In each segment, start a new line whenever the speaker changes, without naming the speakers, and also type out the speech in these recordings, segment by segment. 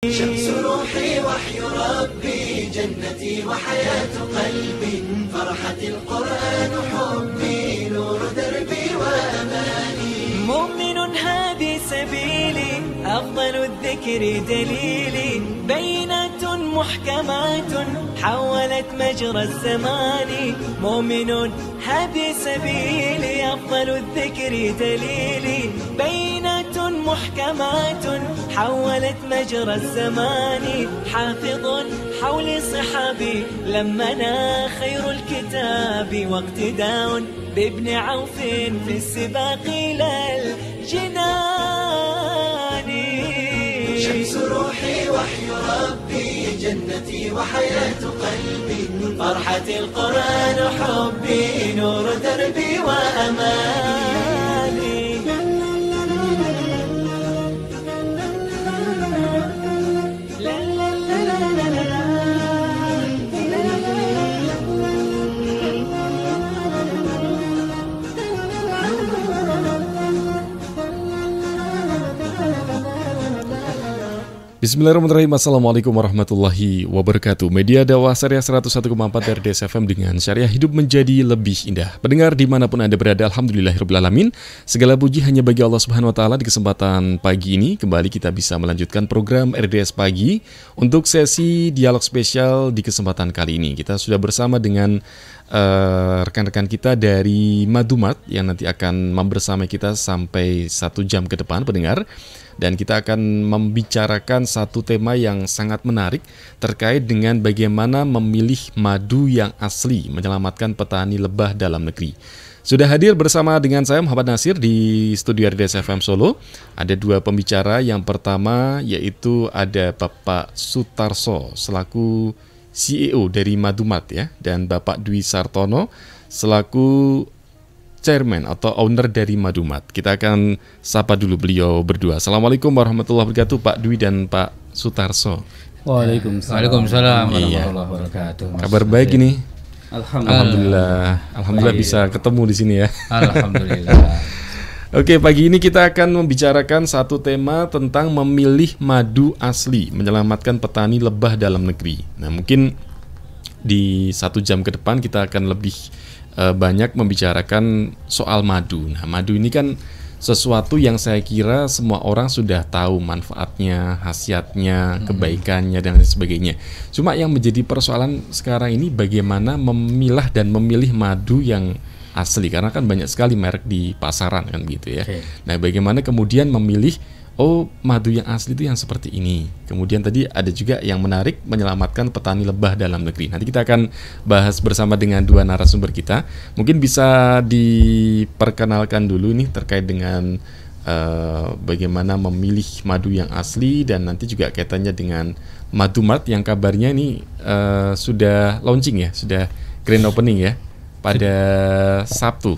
شمس روحي وحي ربي جنتي وحياة قلبي فرحة القرآن حبي نور دربي وأماني
مؤمن هذه سبيلي أفضل الذكر دليلي بينات محكمات حولت مجرى الزمان مؤمن هذه سبيلي أفضل الذكر دليلي بينات محكمات حولت مجرى الزمان حافظ حول صحابي لمنا خير الكتاب واقتداء بابن عوف في السباق إلى الجنان
شمس روحي وحي ربي جنتي وحياة قلبي فرحة القرآن حبي نور دربي وأماني
Bismillahirrahmanirrahim. Assalamualaikum warahmatullahi wabarakatuh. Media dakwah Syariah 101,4 RDS FM dengan syariah hidup menjadi lebih indah. Pendengar dimanapun Anda berada, alhamdulillahirrahmanirrahim. Segala puji hanya bagi Allah Subhanahu Wa Taala. Di kesempatan pagi ini kembali kita bisa melanjutkan program RDS Pagi. Untuk sesi dialog spesial di kesempatan kali ini kita sudah bersama dengan rekan-rekan kita dari Madumat yang nanti akan membersama kita sampai 1 jam ke depan, pendengar. Dan kita akan membicarakan satu tema yang sangat menarik terkait dengan bagaimana memilih madu yang asli menyelamatkan petani lebah dalam negeri. Sudah hadir bersama dengan saya Muhammad Nasir di studio RDS FM Solo. Ada 2 pembicara. Yang pertama yaitu ada Bapak Sutarso selaku CEO dari Madumat ya, dan Bapak Dwi Sartono selaku Chairman atau owner dari Madumat. Kita akan sapa dulu beliau berdua. Assalamualaikum warahmatullahi wabarakatuh, Pak Dwi dan Pak Sutarso.
Waalaikumsalam warahmatullahi wabarakatuh.
Kabar baik ini?
Alhamdulillah.
Alhamdulillah bisa ketemu di sini ya.
Alhamdulillah.
Oke, pagi ini kita akan membicarakan satu tema tentang memilih madu asli menyelamatkan petani lebah dalam negeri. Nah, mungkin di 1 jam ke depan kita akan lebih banyak membicarakan soal madu. Nah, madu ini kan sesuatu yang saya kira semua orang sudah tahu manfaatnya, khasiatnya, kebaikannya, dan lain sebagainya. Cuma yang menjadi persoalan sekarang ini bagaimana memilah dan memilih madu yang asli, karena kan banyak sekali merek di pasaran kan gitu ya. Nah, bagaimana kemudian memilih madu yang asli itu yang seperti ini. Kemudian tadi ada juga yang menarik, menyelamatkan petani lebah dalam negeri. Nanti kita akan bahas bersama dengan 2 narasumber kita. Mungkin bisa diperkenalkan dulu nih terkait dengan bagaimana memilih madu yang asli, dan nanti juga kaitannya dengan Madumat yang kabarnya ini sudah launching ya, sudah grand opening ya pada Sabtu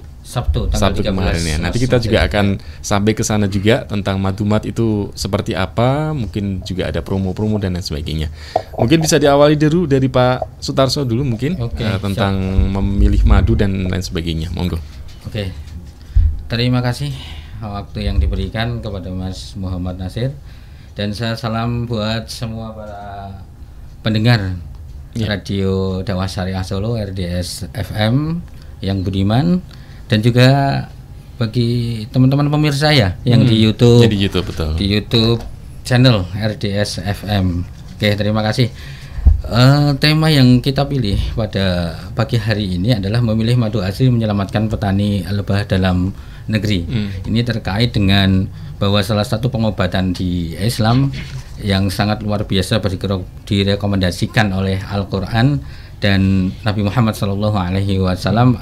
kemarin ya. Nanti kita juga akan sampai ke sana juga tentang Madumat itu seperti apa, mungkin juga ada promo-promo dan lain sebagainya. Mungkin bisa diawali dulu dari Pak Sutarso dulu mungkin tentang memilih madu dan lain sebagainya. Monggo.
Oke. Terima kasih waktu yang diberikan kepada Mas Muhammad Nasir, dan saya salam buat semua para pendengar Radio Dakwah Syariah Solo RDS FM yang budiman, dan juga bagi teman-teman pemirsa ya yang di YouTube.
Jadi YouTube betul.
Di YouTube channel RDS FM. Oke, terima kasih. Tema yang kita pilih pada pagi hari ini adalah memilih madu asli menyelamatkan petani lebah dalam negeri. Ini terkait dengan bahwa salah satu pengobatan di Islam yang sangat luar biasa direkomendasikan oleh Al-Quran dan Nabi Muhammad SAW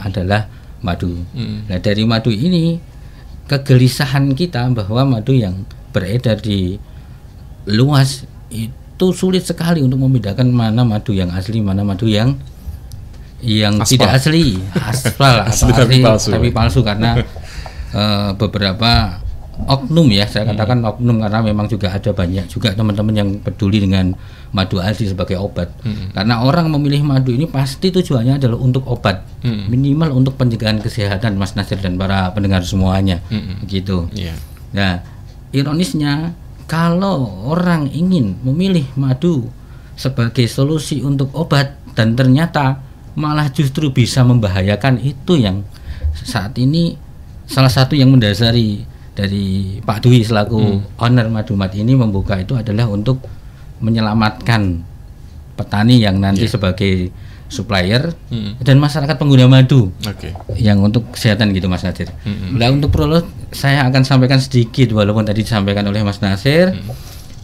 adalah madu. Nah, dari madu ini kegelisahan kita bahwa madu yang beredar di luas itu sulit sekali untuk membedakan mana madu yang asli, mana madu yang tidak asli, asli tapi palsu karena beberapa oknum ya, saya katakan oknum karena memang juga ada banyak juga teman-teman yang peduli dengan madu asli sebagai obat. Karena orang memilih madu ini pasti tujuannya adalah untuk obat, minimal untuk pencegahan kesehatan, Mas Nasir dan para pendengar semuanya, gitu. Nah, ironisnya kalau orang ingin memilih madu sebagai solusi untuk obat dan ternyata malah justru bisa membahayakan, itu yang saat ini salah satu yang mendasari dari Pak Dwi selaku owner Madumat ini membuka itu adalah untuk menyelamatkan petani yang nanti sebagai supplier dan masyarakat pengguna madu yang untuk kesehatan gitu Mas Nasir. Nah, untuk prolog saya akan sampaikan sedikit walaupun tadi disampaikan oleh Mas Nasir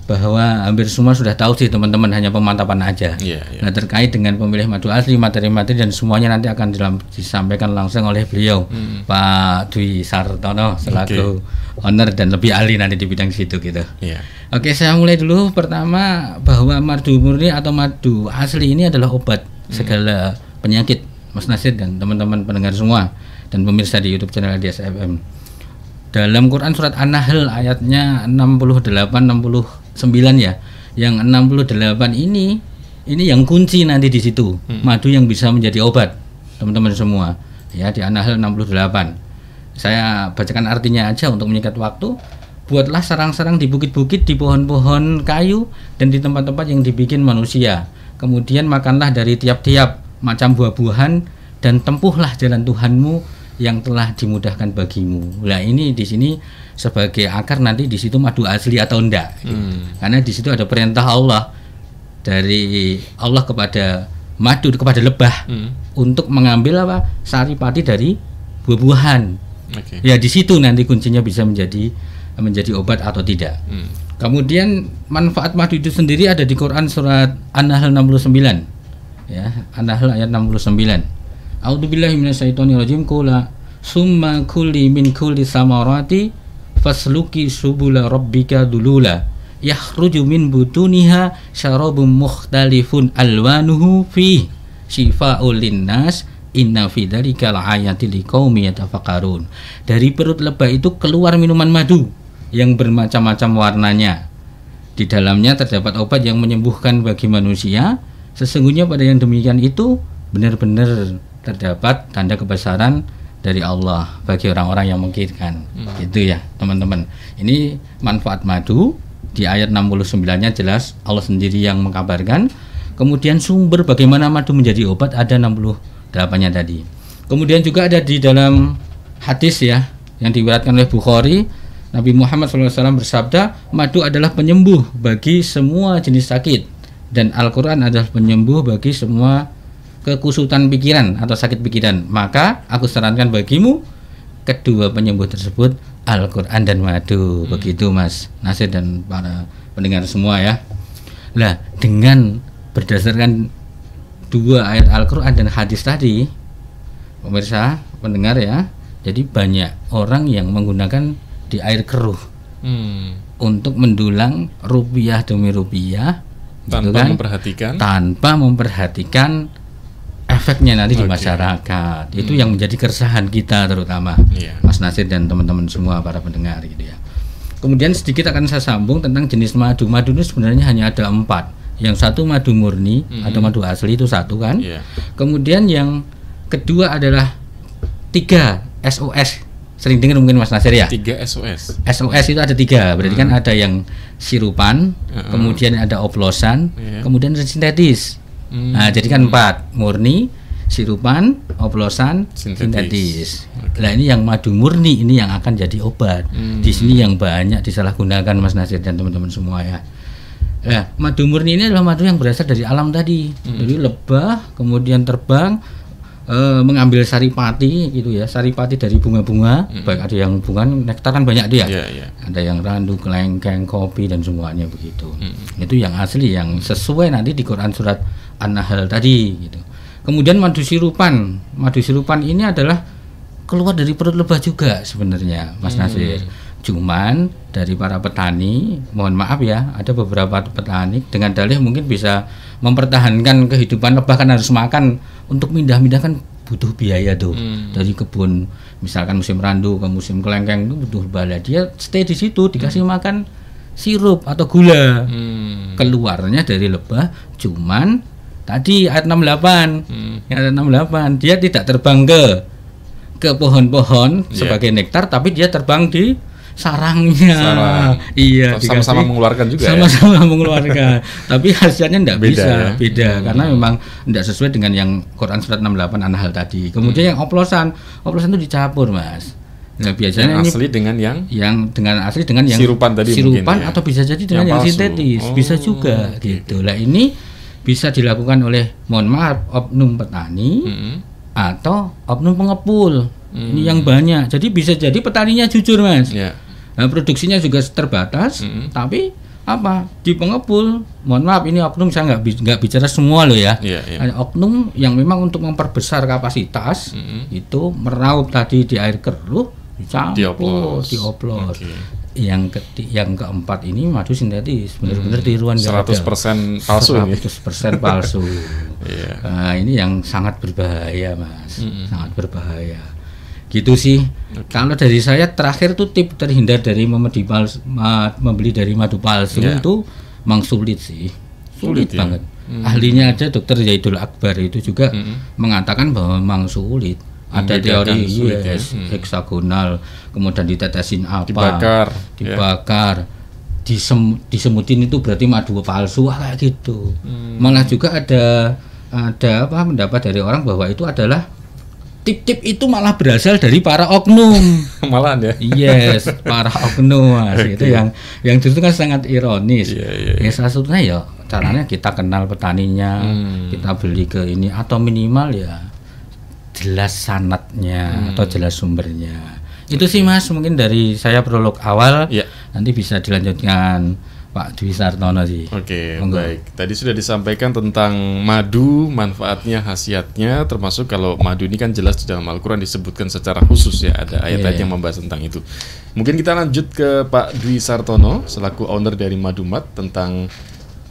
bahwa hampir semua sudah tahu sih teman-teman, hanya pemantapan aja. Nah, terkait dengan pemilih madu asli, materi-materi dan semuanya nanti akan disampaikan langsung oleh beliau Pak Dwi Sartono selaku owner dan lebih ahli nanti di bidang situ gitu. Oke, saya mulai dulu. Pertama, bahwa madu murni atau madu asli ini adalah obat segala penyakit Mas Nasir dan teman-teman pendengar semua dan pemirsa di YouTube channel RDS FM. Dalam Quran surat An-Nahl ayatnya 68-69 ya. Yang 68 ini yang kunci nanti di situ. Madu yang bisa menjadi obat, teman-teman semua. Ya, di An-Nahl 68. Saya bacakan artinya aja untuk menyingkat waktu. Buatlah sarang-sarang di bukit-bukit, di pohon-pohon kayu dan di tempat-tempat yang dibikin manusia. Kemudian makanlah dari tiap-tiap macam buah-buahan dan tempuhlah jalan Tuhanmu yang telah dimudahkan bagimu. Nah, ini di sini sebagai akar nanti di situ madu asli atau enggak. Karena di situ ada perintah Allah dari Allah kepada madu, kepada lebah untuk mengambil saripati dari buah-buahan. Ya, di situ nanti kuncinya bisa menjadi obat atau tidak. Kemudian manfaat madu itu sendiri ada di Quran surat An-Nahl 69. Ya, An-Nahl ayat 69. A'udzubillahi minasyaitonirrajim. Qula summa kulli min kulli samarati fasluki subula rabbika dulula yakhruju min butuniha syarabun mukhtalifun alwanuhu fi shifaa'ul linnas inna fi dzalika laayatil liqaumi yatafakkarun. Dari perut lebah itu keluar minuman madu yang bermacam-macam warnanya. Di dalamnya terdapat obat yang menyembuhkan bagi manusia. Sesungguhnya pada yang demikian itu benar-benar terdapat tanda kebesaran dari Allah bagi orang-orang yang menginginkan. Gitu ya, teman-teman. Ini manfaat madu di ayat 69-nya jelas Allah sendiri yang mengkabarkan. Kemudian sumber bagaimana madu menjadi obat ada 68-nya tadi. Kemudian juga ada di dalam hadis ya yang diriwayatkan oleh Bukhari, Nabi Muhammad SAW bersabda, madu adalah penyembuh bagi semua jenis sakit dan Al-Quran adalah penyembuh bagi semua kekusutan pikiran atau sakit pikiran. Maka aku sarankan bagimu kedua penyembuh tersebut, Al-Quran dan madu. Begitu Mas Nasir dan para pendengar semua ya. Nah, dengan berdasarkan dua ayat Al-Quran dan hadis tadi, pemirsa pendengar ya, jadi banyak orang yang menggunakan di air keruh untuk mendulang rupiah demi rupiah
tanpa
memperhatikan efeknya nanti di masyarakat. Itu yang menjadi keresahan kita terutama Mas Nasir dan teman-teman semua para pendengar gitu ya. Kemudian sedikit akan saya sambung tentang jenis madu. Madu itu sebenarnya hanya ada 4. Yang satu madu murni atau madu asli itu satu kan. Kemudian yang kedua adalah 3 SOS. Sering dengar mungkin Mas Nasir ya.
3 SOS.
SOS itu ada 3. Berarti kan ada yang sirupan, kemudian ada oplosan, kemudian ada sintetis. Nah, jadi kan 4, murni, sirupan, oplosan, sintetis. Nah, ini yang madu murni ini yang akan jadi obat. Di sini yang banyak disalahgunakan Mas Nasir dan teman-teman semua ya. Nah, madu murni ini adalah madu yang berasal dari alam tadi. Jadi lebah kemudian terbang mengambil saripati gitu ya, saripati dari bunga-bunga, baik ada yang bunga nektar kan banyak dia. Ada yang randu, kelengkeng, kopi dan semuanya begitu. Itu yang asli yang sesuai nanti di Quran surat An-Nahl tadi gitu. Kemudian madu sirupan ini adalah keluar dari perut lebah juga sebenarnya Mas Nasir. Cuman dari para petani, mohon maaf ya, ada beberapa petani dengan dalih mungkin bisa mempertahankan kehidupan lebah kan harus makan, untuk pindah-pindah kan butuh biaya tuh. Dari kebun misalkan musim randu ke musim kelengkeng itu butuh bala. Dia stay di situ dikasih makan sirup atau gula. Keluarnya dari lebah cuman tadi ayat 68. Ayat 68 dia tidak terbang ke pohon-pohon sebagai nektar, tapi dia terbang di sarangnya. Iya,
sama-sama mengeluarkan juga.
Sama-sama mengeluarkan. Tapi khasiatnya enggak bisa,
ya?
beda karena memang enggak sesuai dengan yang Quran surat 68 An-Nahl tadi. Kemudian yang oplosan itu dicampur, Mas. Nah, biasanya
yang
ini
asli dengan yang
asli dengan yang
sirupan tadi
sirupan
mungkin,
atau bisa jadi dengan yang sintetis, bisa juga gitu. Lah ini bisa dilakukan oleh mohon maaf oknum petani atau oknum pengepul. Ini yang banyak. Jadi bisa jadi petaninya jujur, Mas.
Yeah.
Nah, produksinya juga terbatas, tapi apa di pengepul, mohon maaf ini oknum saya nggak bicara semua loh ya. Ada oknum yang memang untuk memperbesar kapasitas itu meraup tadi di air keruh, dicampur, dioplos. Yang keempat ini madu sintetis, benar-benar tiruan
100% palsu.
100% palsu. Nah, ini yang sangat berbahaya, Mas. Sangat berbahaya. Gitu sih. Kalau dari saya terakhir tuh tip terhindar dari membeli dari madu palsu itu memang sulit sih. Sulit banget. Ahlinya aja Dr. Zaidul Akbar itu juga mengatakan bahwa memang sulit. Ada teori heksagonal, kemudian ditetesin dibakar, disemutin itu berarti madu palsu kayak gitu. Malah juga ada pendapat dari orang bahwa itu adalah tip-tip itu malah berasal dari para oknum.
Malahan ya.
Yes, para oknum, Mas. Itu yang itu kan sangat ironis. Ya salah satunya ya caranya kita kenal petaninya, kita beli ke ini atau minimal ya jelas sanadnya atau jelas sumbernya. Itu sih, Mas, mungkin dari saya prolog awal. Nanti bisa dilanjutkan Pak Dwi Sartono sih.
Oke, baik. Tadi sudah disampaikan tentang madu, manfaatnya, khasiatnya, termasuk kalau madu ini kan jelas di dalam Al-Quran disebutkan secara khusus ya, ada ayat-ayat yang membahas tentang itu. Mungkin kita lanjut ke Pak Dwi Sartono selaku owner dari Madumat tentang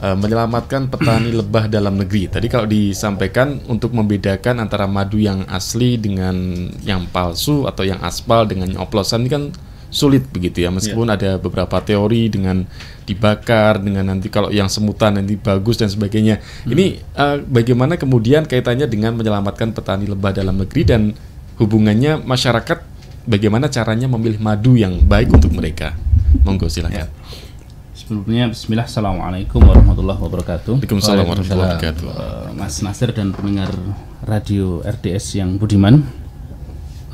menyelamatkan petani lebah dalam negeri. Tadi kalau disampaikan untuk membedakan antara madu yang asli dengan yang palsu atau yang aspal dengan yang oplosan ini kan sulit begitu ya, meskipun ada beberapa teori dengan dibakar, dengan nanti kalau yang semutan nanti bagus dan sebagainya. Ini bagaimana kemudian kaitannya dengan menyelamatkan petani lebah dalam negeri dan hubungannya masyarakat, bagaimana caranya memilih madu yang baik untuk mereka? Monggo silakan.
Sebelumnya bismillah, assalamualaikum warahmatullahi wabarakatuh.
Waalaikumsalam warahmatullahi wabarakatuh.
Mas Nasir dan pendengar radio RDS yang budiman,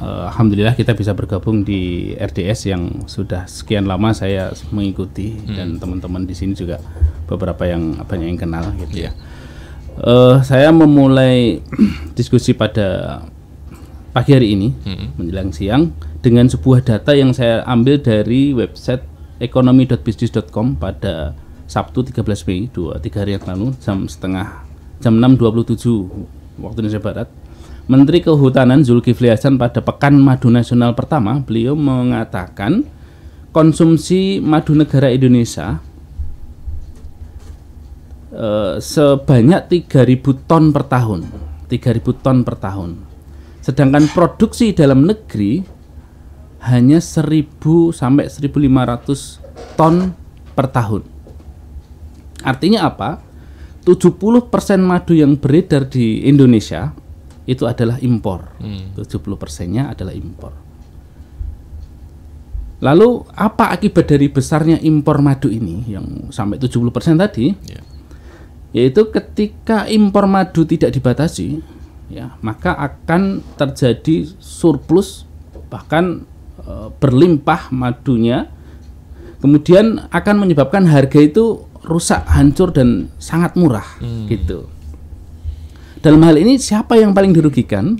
alhamdulillah kita bisa bergabung di RDS yang sudah sekian lama saya mengikuti dan teman-teman di sini juga beberapa yang banyak yang kenal gitu ya. Saya memulai diskusi pada pagi hari ini menjelang siang dengan sebuah data yang saya ambil dari website ekonomi.bisnis.com pada Sabtu 13 Mei 3 hari yang lalu jam 6.27 waktu Indonesia Barat. Menteri Kehutanan Zulkifli Hasan pada Pekan Madu Nasional pertama, beliau mengatakan konsumsi madu negara Indonesia sebanyak 3.000 ton per tahun. 3.000 ton per tahun. Sedangkan produksi dalam negeri hanya 1.000 sampai 1.500 ton per tahun. Artinya apa? 70% madu yang beredar di Indonesia itu adalah impor. 70%-nya adalah impor. Lalu apa akibat dari besarnya impor madu ini yang sampai 70% tadi? Yaitu ketika impor madu tidak dibatasi, ya, maka akan terjadi surplus, bahkan berlimpah madunya, kemudian akan menyebabkan harga itu rusak, hancur dan sangat murah gitu. Dalam hal ini siapa yang paling dirugikan?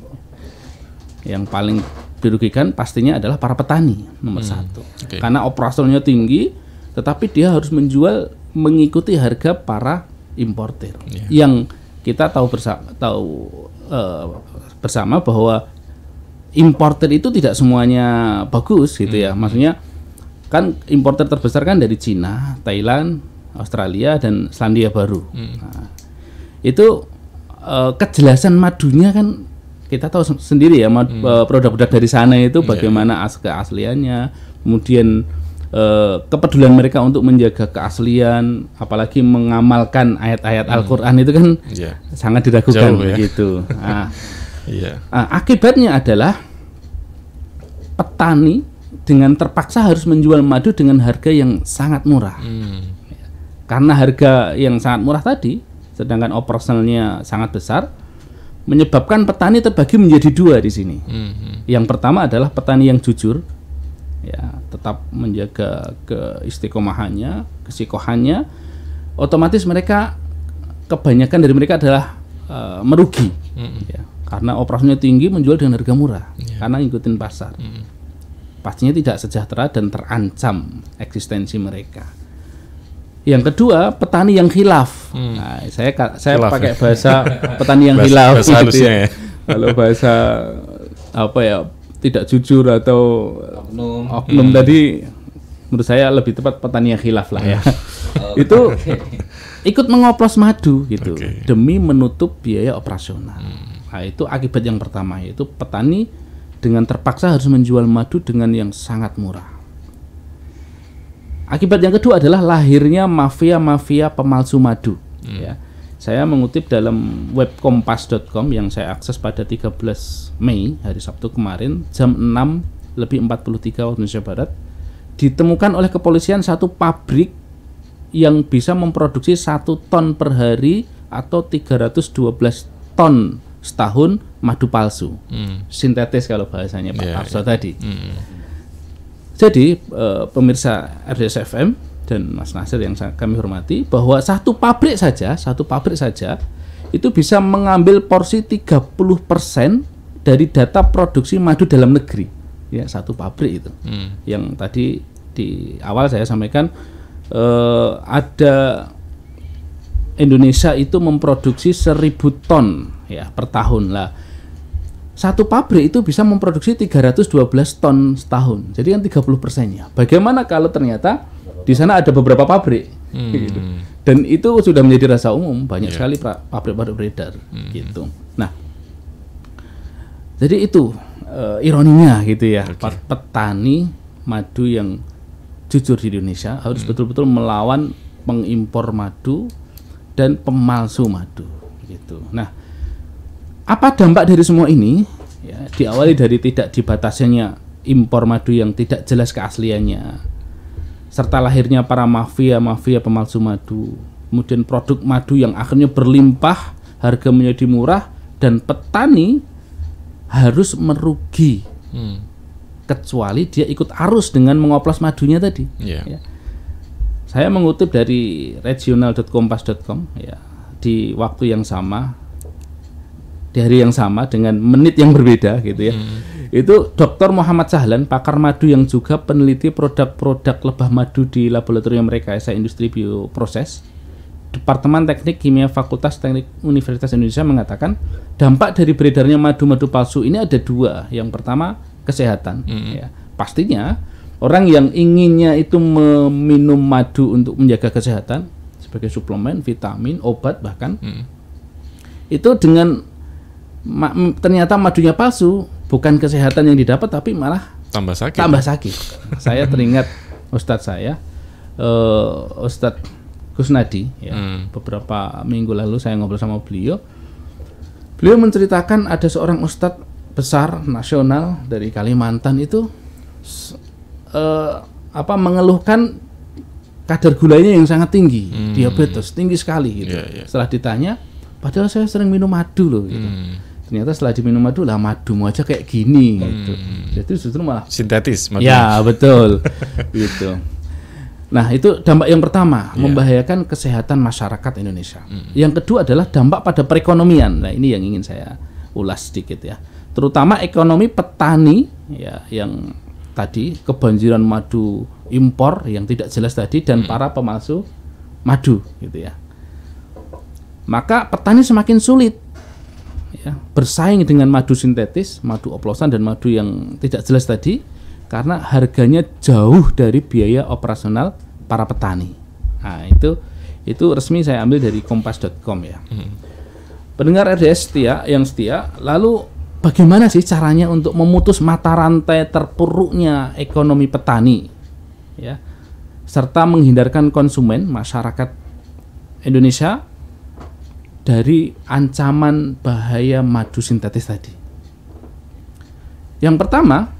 Yang paling dirugikan pastinya adalah para petani nomor satu, karena operasionalnya tinggi, tetapi dia harus menjual mengikuti harga para importer. Yang kita tahu bersama bahwa importer itu tidak semuanya bagus gitu ya. Maksudnya kan importer terbesar kan dari Cina, Thailand, Australia dan Selandia Baru. Nah, itu kejelasan madunya kan kita tahu sendiri ya, produk-produk dari sana itu bagaimana keasliannya, kemudian kepedulian mereka untuk menjaga keaslian, apalagi mengamalkan ayat-ayat Al-Quran itu kan sangat diragukan gitu. Nah, akibatnya adalah petani dengan terpaksa harus menjual madu dengan harga yang sangat murah. Karena harga yang sangat murah tadi, sedangkan operasionalnya sangat besar, menyebabkan petani terbagi menjadi dua di sini. Yang pertama adalah petani yang jujur, ya, tetap menjaga keistiqomahannya, kesikohannya. Otomatis mereka, kebanyakan dari mereka adalah merugi, ya, karena operasionalnya tinggi, menjual dengan harga murah, karena ngikutin pasar. Pastinya tidak sejahtera dan terancam eksistensi mereka. Yang kedua, petani yang khilaf. Nah, saya khilaf, pakai bahasa petani yang khilaf.
Bahasa halusnya ya.
Kalau bahasa apa ya, tidak jujur atau oknum tadi, menurut saya lebih tepat petani yang khilaf lah ya. Itu ikut mengoplos madu gitu demi menutup biaya operasional. Nah, itu akibat yang pertama, yaitu petani dengan terpaksa harus menjual madu dengan yang sangat murah. Akibat yang kedua adalah lahirnya mafia-mafia pemalsu madu. Ya. Saya mengutip dalam web kompas.com yang saya akses pada 13 Mei, hari Sabtu kemarin, jam 6:43 waktu Indonesia Barat, ditemukan oleh kepolisian satu pabrik yang bisa memproduksi 1 ton per hari atau 312 ton setahun madu palsu, sintetis kalau bahasanya Pak Arso tadi. Jadi pemirsa RDS FM dan Mas Nasir yang kami hormati, bahwa satu pabrik saja itu bisa mengambil porsi 30% dari data produksi madu dalam negeri. Ya, satu pabrik itu. Yang tadi di awal saya sampaikan, ada Indonesia itu memproduksi 1000 ton ya per tahun lah. Satu pabrik itu bisa memproduksi 312 ton setahun. Jadi kan 30%-nya. Bagaimana kalau ternyata di sana ada beberapa pabrik gitu. Dan itu sudah menjadi rahasia umum, banyak sekali pabrik-pabrik beredar gitu. Nah, jadi itu ironinya gitu ya. Petani madu yang jujur di Indonesia harus betul-betul melawan pengimpor madu dan pemalsu madu gitu. Nah, apa dampak dari semua ini? Ya, diawali dari tidak dibatasinya impor madu yang tidak jelas keasliannya, serta lahirnya para mafia pemalsu madu, kemudian produk madu yang akhirnya berlimpah, harga menjadi murah, dan petani harus merugi, kecuali dia ikut arus dengan mengoplos madunya tadi. Ya. Saya mengutip dari regional.kompas.com ya, di waktu yang sama, di hari yang sama dengan menit yang berbeda gitu ya. Itu Dr. Muhammad Sahlan, pakar madu yang juga peneliti produk-produk lebah madu di laboratorium Rekayasa Industri Bioproses, Departemen Teknik Kimia Fakultas Teknik Universitas Indonesia, mengatakan dampak dari beredarnya madu-madu palsu ini ada dua. Yang pertama, kesehatan. Ya. Pastinya orang yang inginnya itu meminum madu untuk menjaga kesehatan sebagai suplemen, vitamin, obat bahkan, itu dengan ternyata madunya palsu, bukan kesehatan yang didapat tapi malah tambah sakit. Saya teringat Ustadz saya, Ustadz Kusnadi ya, beberapa minggu lalu saya ngobrol sama beliau menceritakan ada seorang ustadz besar nasional dari Kalimantan itu mengeluhkan kadar gulanya yang sangat tinggi, diabetes tinggi sekali gitu. Setelah ditanya, padahal saya sering minum madu loh gitu. Ternyata setelah diminum madu lah, madumu aja kayak gini gitu. Jadi justru malah sintetis madu. Ya, betul. Gitu. Nah, itu dampak yang pertama, membahayakan kesehatan masyarakat Indonesia. Yang kedua adalah dampak pada perekonomian. Nah, ini yang ingin saya ulas sedikit ya. Terutama ekonomi petani ya, yang tadi kebanjiran madu impor yang tidak jelas tadi, dan para pemalsu madu gitu ya. Maka petani semakin sulit ya, bersaing dengan madu sintetis, madu oplosan, dan madu yang tidak jelas tadi, karena harganya jauh dari biaya operasional para petani. Nah, itu resmi saya ambil dari kompas.com ya. Pendengar RDS yang setia, lalu bagaimana sih caranya untuk memutus mata rantai terpuruknya ekonomi petani ya, serta menghindarkan konsumen masyarakat Indonesia dari ancaman bahaya madu sintetis tadi? Yang pertama,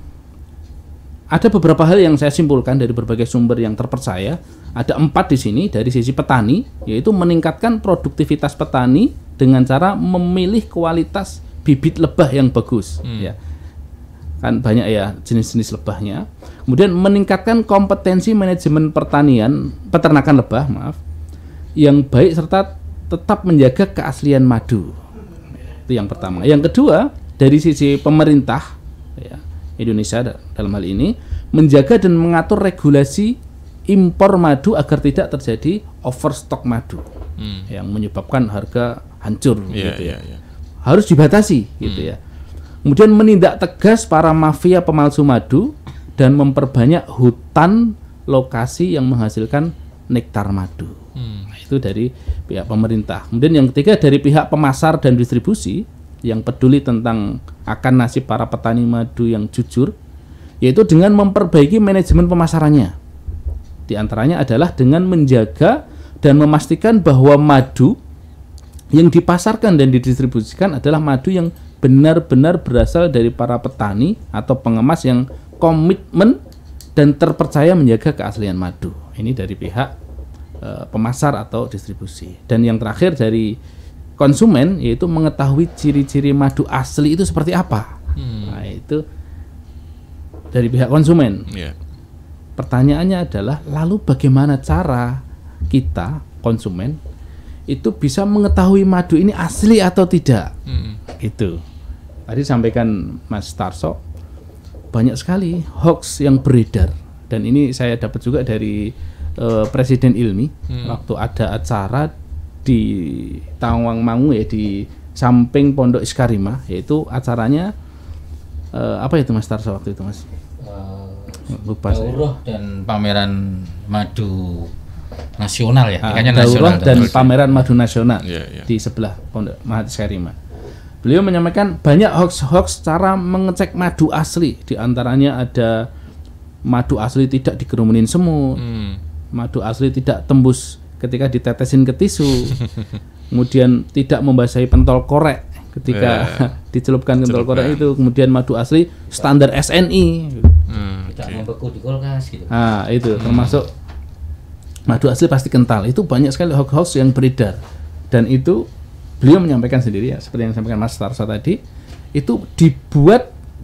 ada beberapa hal yang saya simpulkan dari berbagai sumber yang terpercaya. Ada 4 di sini dari sisi petani, yaitu meningkatkan produktivitas petani dengan cara memilih kualitas bibit lebah yang bagus. Ya, kan banyak ya jenis-jenis lebahnya. Kemudian meningkatkan kompetensi manajemen peternakan lebah, yang baik serta tetap menjaga keaslian madu. Itu yang pertama. Yang kedua, dari sisi pemerintah ya, Indonesia dalam hal ini menjaga dan mengatur regulasi impor madu agar tidak terjadi overstock madu yang menyebabkan harga hancur gitu ya. Harus dibatasi gitu ya. Kemudian menindak tegas para mafia pemalsu madu dan memperbanyak hutan lokasi yang menghasilkan nektar madu. Nah, itu dari pihak pemerintah. Kemudian yang ketiga dari pihak pemasar dan distribusi yang peduli tentang akan nasib para petani madu yang jujur, yaitu dengan memperbaiki manajemen pemasarannya. Di antaranya adalah dengan menjaga dan memastikan bahwa madu yang dipasarkan dan didistribusikan adalah madu yang benar-benar berasal dari para petani atau pengemas yang komitmen dan terpercaya menjaga keaslian madu. Ini dari pihak pemasar atau distribusi. Dan yang terakhir dari konsumen, yaitu mengetahui ciri-ciri madu asli itu seperti apa. Nah, itu dari pihak konsumen. Pertanyaannya adalah, lalu bagaimana cara kita konsumen itu bisa mengetahui madu ini asli atau tidak? Itu tadi sampaikan Mas Tarso, banyak sekali hoax yang beredar, dan ini saya dapat juga dari Presiden Ilmi waktu ada acara di Tawangmangu ya, di samping Pondok Iskarima, yaitu acaranya apa itu Mas Tarso waktu itu Mas? Lupa
Daurah dan pameran madu nasional ya,
Daurah dan pameran madu nasional di sebelah Pondok Iskarima. Beliau menyampaikan banyak hoax cara mengecek madu asli. Di antaranya ada madu asli tidak dikerumunin semut, madu asli tidak tembus ketika ditetesin ke tisu, kemudian tidak membasahi pentol korek ketika dicelupkan pentol korek itu, kemudian madu asli standar SNI.
Tidak membeku di kulkas gitu.
Nah, itu termasuk madu asli pasti kental. Itu banyak sekali hoax yang beredar. Dan itu beliau menyampaikan sendiri ya, seperti yang disampaikan Mas Tarso tadi, itu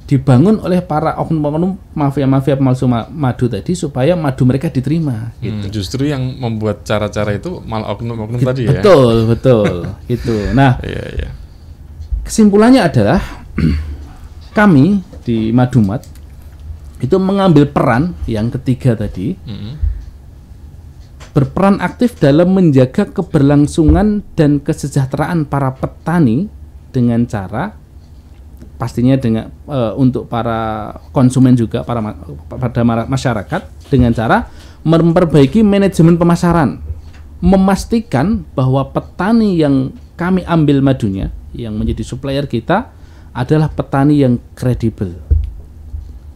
dibangun oleh para oknum-oknum mafia-mafia pemalsu madu tadi supaya madu mereka diterima gitu.
Justru yang membuat cara-cara itu malah oknum-oknum tadi ya.
Betul. Itu. Nah, kesimpulannya adalah kami di Madumat itu mengambil peran yang ketiga tadi, berperan aktif dalam menjaga keberlangsungan dan kesejahteraan para petani dengan cara pastinya dengan untuk para konsumen juga pada masyarakat dengan cara memperbaiki manajemen pemasaran, memastikan bahwa petani yang kami ambil madunya yang menjadi supplier kita adalah petani yang kredibel,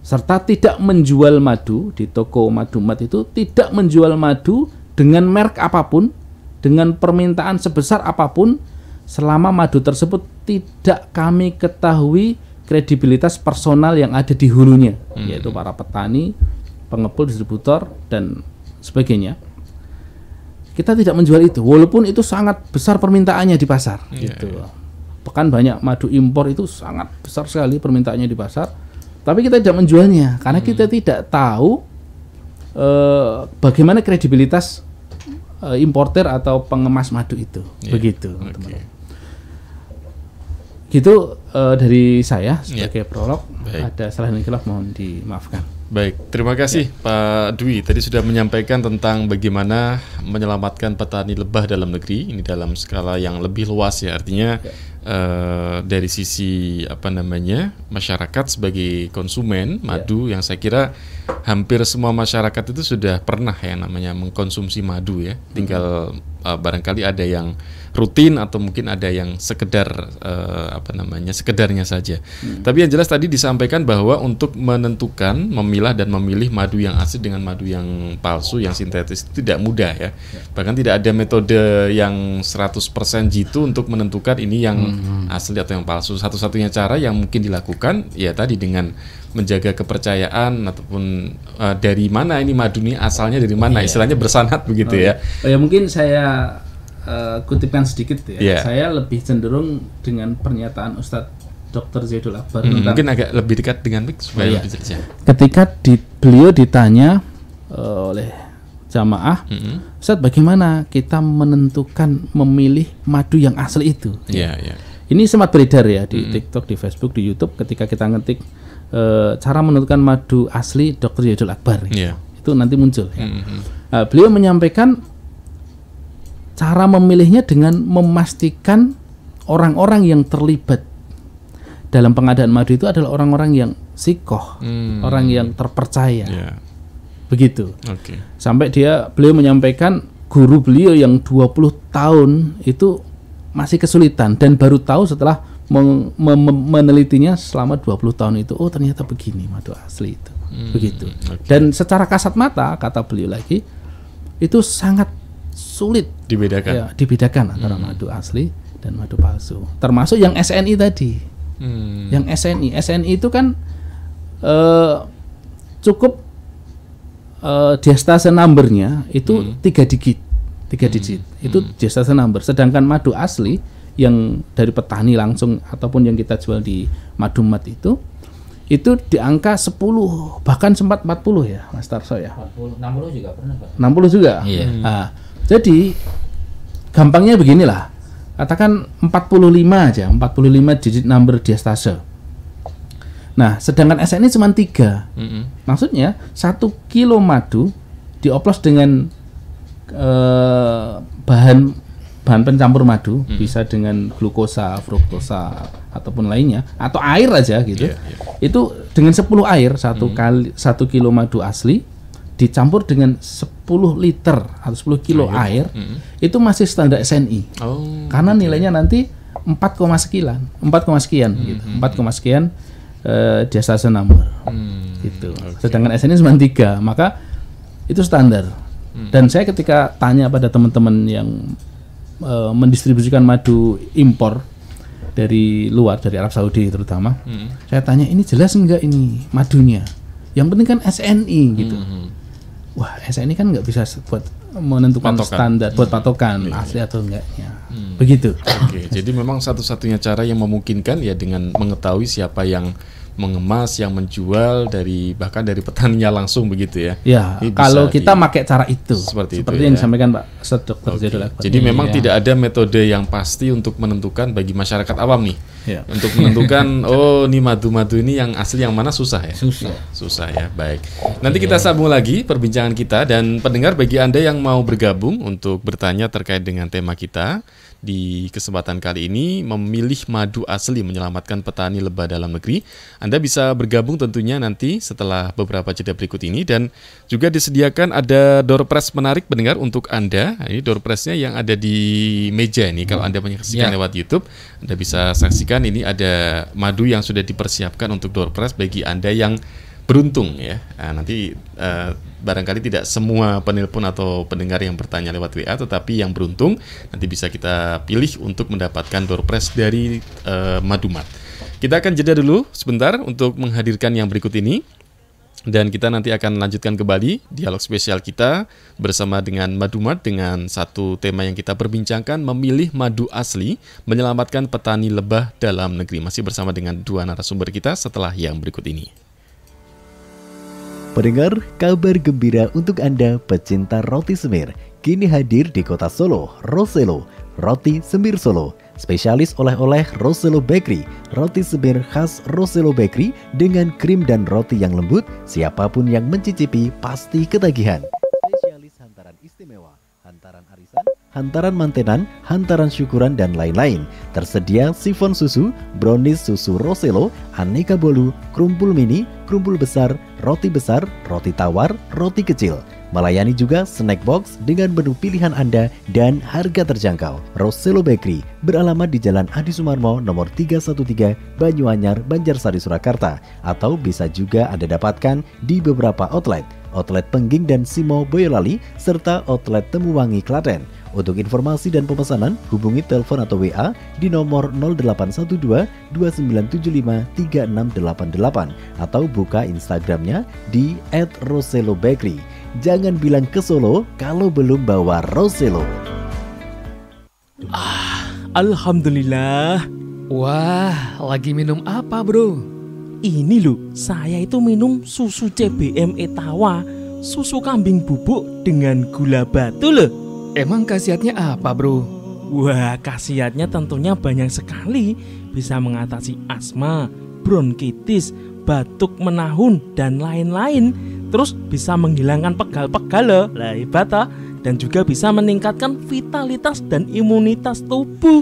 serta tidak menjual madu di toko Madumat itu, tidak menjual madu dengan merek apapun, dengan permintaan sebesar apapun, selama madu tersebut tidak kami ketahui kredibilitas personal yang ada di hulunya, yaitu para petani, pengepul, distributor, dan sebagainya. Kita tidak menjual itu, walaupun itu sangat besar permintaannya di pasar. Bahkan banyak madu impor itu sangat besar sekali permintaannya di pasar, tapi kita tidak menjualnya karena kita tidak tahu bagaimana kredibilitas importer atau pengemas madu itu. Begitu, teman-teman. Gitu dari saya sebagai prolog. Ada salah dan khilaf mohon dimaafkan.
Baik, terima kasih Pak Dwi. Tadi sudah menyampaikan tentang bagaimana menyelamatkan petani lebah dalam negeri. Ini dalam skala yang lebih luas ya. Artinya dari sisi masyarakat sebagai konsumen madu yang saya kira hampir semua masyarakat itu sudah pernah ya namanya mengkonsumsi madu ya. Tinggal barangkali ada yang rutin atau mungkin ada yang sekedar sekedarnya saja. Tapi yang jelas tadi disampaikan bahwa untuk menentukan, memilah dan memilih madu yang asli dengan madu yang palsu, yang sintetis itu tidak mudah ya. Bahkan tidak ada metode yang 100% jitu untuk menentukan ini yang asli atau yang palsu. Satu-satunya cara yang mungkin dilakukan ya tadi dengan menjaga kepercayaan ataupun dari mana ini madu ini asalnya dari mana, istilahnya bersanad begitu ya.
Ya mungkin saya kutipkan sedikit ya.
Yeah.
Saya lebih cenderung dengan pernyataan Ustadz Dr. Zaidul Akbar tentang,
mungkin agak lebih dekat dengan mic supaya lebih jelas.
ketika beliau ditanya oleh jamaah, Ustadz bagaimana kita menentukan memilih madu yang asli itu? Ini sempat beredar ya di TikTok, di Facebook, di YouTube ketika kita ngetik cara menentukan madu asli Dr. Zaidul Akbar. Itu nanti muncul ya. Beliau menyampaikan cara memilihnya dengan memastikan orang-orang yang terlibat dalam pengadaan madu itu adalah orang-orang yang sikoh, orang yang terpercaya. Begitu. Sampai beliau menyampaikan guru beliau yang 20 tahun itu masih kesulitan dan baru tahu setelah menelitinya selama 20 tahun itu, oh ternyata begini madu asli itu. Begitu. Dan secara kasat mata, kata beliau lagi, itu sangat sulit dibedakan antara madu asli dan madu palsu. Termasuk yang SNI tadi. Yang SNI itu kan cukup diastase numbernya itu 3 digit. Itu diastase number. Sedangkan madu asli yang dari petani langsung ataupun yang kita jual di Madumat itu di angka 10, bahkan sempat 40 ya Mas Tarso ya.
60 juga pernah Pak.
60 juga. Nah, jadi gampangnya beginilah, katakan 45 aja, 45 digit number diastase. Nah, sedangkan SNI cuma 3. Maksudnya 1 kilo madu dioplos dengan bahan pencampur madu, bisa dengan glukosa, fruktosa ataupun lainnya, atau air aja gitu. Itu dengan 10 air 1 kilo madu asli dicampur dengan 10 liter atau 10 kilo air, itu masih standar SNI. Karena nilainya nanti 4, sekian gitu. 4, sekian diastase number. Gitu. Sedangkan SNI cuma 3, maka itu standar. Dan saya ketika tanya pada teman-teman yang mendistribusikan madu impor dari luar, dari Arab Saudi terutama, saya tanya, ini jelas enggak ini madunya? Yang penting kan SNI gitu. Wah, SNI kan nggak bisa buat menentukan standar, buat patokan asli atau enggaknya. Begitu.
Jadi memang satu-satunya cara yang memungkinkan ya dengan mengetahui siapa yang mengemas, yang menjual bahkan dari petaninya langsung begitu ya.
Ya, kalau kita pakai cara itu seperti yang disampaikan Pak Dr. Zaidul Akbar.
Jadi memang tidak ada metode yang pasti untuk menentukan bagi masyarakat awam nih. Untuk menentukan ini madu-madu ini yang asli yang mana susah ya. Susah ya. Baik. Nanti kita sambung lagi perbincangan kita, dan pendengar, bagi Anda yang mau bergabung untuk bertanya terkait dengan tema kita di kesempatan kali ini, memilih madu asli menyelamatkan petani lebah dalam negeri, Anda bisa bergabung tentunya nanti setelah beberapa jeda berikut ini, dan juga disediakan ada door prize menarik pendengar untuk Anda. Ini door prize-nya yang ada di meja ini. Kalau Anda menyaksikan lewat YouTube, Anda bisa saksikan ini ada madu yang sudah dipersiapkan untuk door prize bagi Anda yang beruntung ya. Nanti barangkali tidak semua penelpon atau pendengar yang bertanya lewat WA, tetapi yang beruntung nanti bisa kita pilih untuk mendapatkan door prize dari Madumat. Kita akan jeda dulu sebentar untuk menghadirkan yang berikut ini, dan kita nanti akan lanjutkan kembali dialog spesial kita bersama dengan Madumat dengan satu tema yang kita perbincangkan, memilih madu asli menyelamatkan petani lebah dalam negeri. Masih bersama dengan dua narasumber kita setelah yang berikut ini.
Pendengar, kabar gembira untuk Anda pecinta roti semir. Kini hadir di kota Solo, Roselo, Roti Semir Solo. Spesialis oleh-oleh Roselo Bakery. Roti semir khas Roselo Bakery dengan krim dan roti yang lembut. Siapapun yang mencicipi pasti ketagihan. Spesialis hantaran istimewa, hantaran arisan, hantaran mantenan, hantaran syukuran, dan lain-lain. Tersedia sifon susu, brownies susu Roselo, aneka bolu, krumpul mini, krumpul besar, roti tawar, roti kecil. Melayani juga snack box dengan menu pilihan Anda dan harga terjangkau. Roselo Bakery beralamat di Jalan Adi Sumarmo nomor 313 Banyuanyar, Banjarsari, Surakarta, atau bisa juga Anda dapatkan di beberapa outlet Pengging dan Simo Boyolali, serta outlet Temuwangi Klaten. Untuk informasi dan pemesanan, hubungi telepon atau WA di nomor 0812 2975 3688 atau buka Instagramnya di @roselobakery. Jangan bilang ke Solo kalau belum bawa Roselo.
Alhamdulillah.
Wah, lagi minum apa bro?
Ini loh, saya itu minum susu CBM Etawa, susu kambing bubuk dengan gula batu loh.
Emang khasiatnya apa bro?
Wah, khasiatnya tentunya banyak sekali. Bisa mengatasi asma, bronkitis, batuk menahun, dan lain-lain. Terus bisa menghilangkan pegal-pegal loh. Lah hebat ah. Dan juga bisa meningkatkan vitalitas dan imunitas tubuh.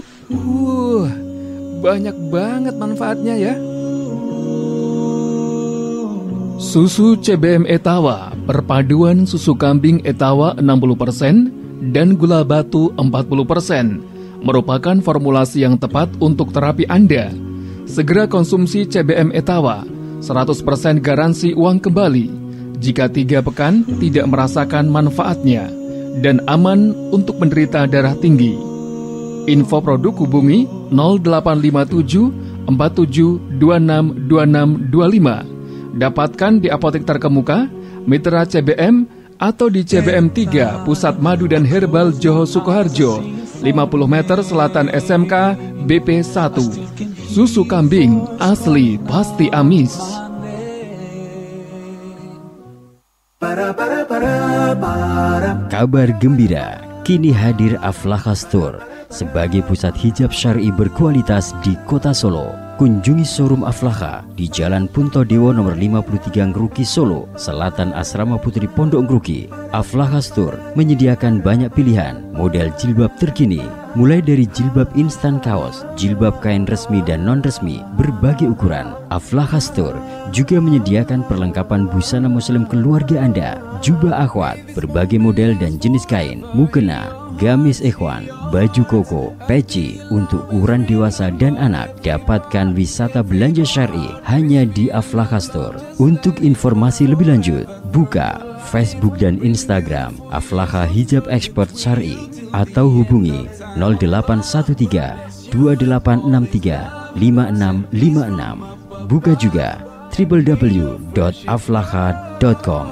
Banyak banget manfaatnya ya. Susu CBM Etawa, perpaduan susu kambing Etawa 60% dan gula batu 40%, merupakan formulasi yang tepat untuk terapi Anda. Segera konsumsi CBM Etawa, 100% garansi uang kembali jika 3 pekan tidak merasakan manfaatnya, dan aman untuk penderita darah tinggi. Info produk hubungi 0857 47 26 26 25. Dapatkan di apotek terkemuka, Mitra CBM, atau di CBM 3 Pusat Madu dan Herbal Joho Sukoharjo, 50 meter selatan SMK BP 1. Susu kambing asli pasti amis.
Kabar gembira, kini hadir Aflaha Store sebagai pusat hijab syar'i berkualitas di Kota Solo. Kunjungi showroom Aflaha di Jalan Puntodewo nomor 53 Ngruki, Solo, Selatan Asrama Putri Pondok Ngruki. Aflaha Store menyediakan banyak pilihan model jilbab terkini, mulai dari jilbab instan kaos, jilbab kain resmi dan non-resmi, berbagai ukuran. Aflaha Store juga menyediakan perlengkapan busana muslim keluarga Anda, jubah akhwat, berbagai model dan jenis kain, mukena, gamis ikhwan, baju koko, peci untuk ukuran dewasa dan anak. Dapatkan wisata belanja syar'i hanya di Aflaha Store. Untuk informasi lebih lanjut, buka Facebook dan Instagram Aflaha Hijab Expert Syar'i atau hubungi 0813 2863 5656. Buka juga www.aflaha.com.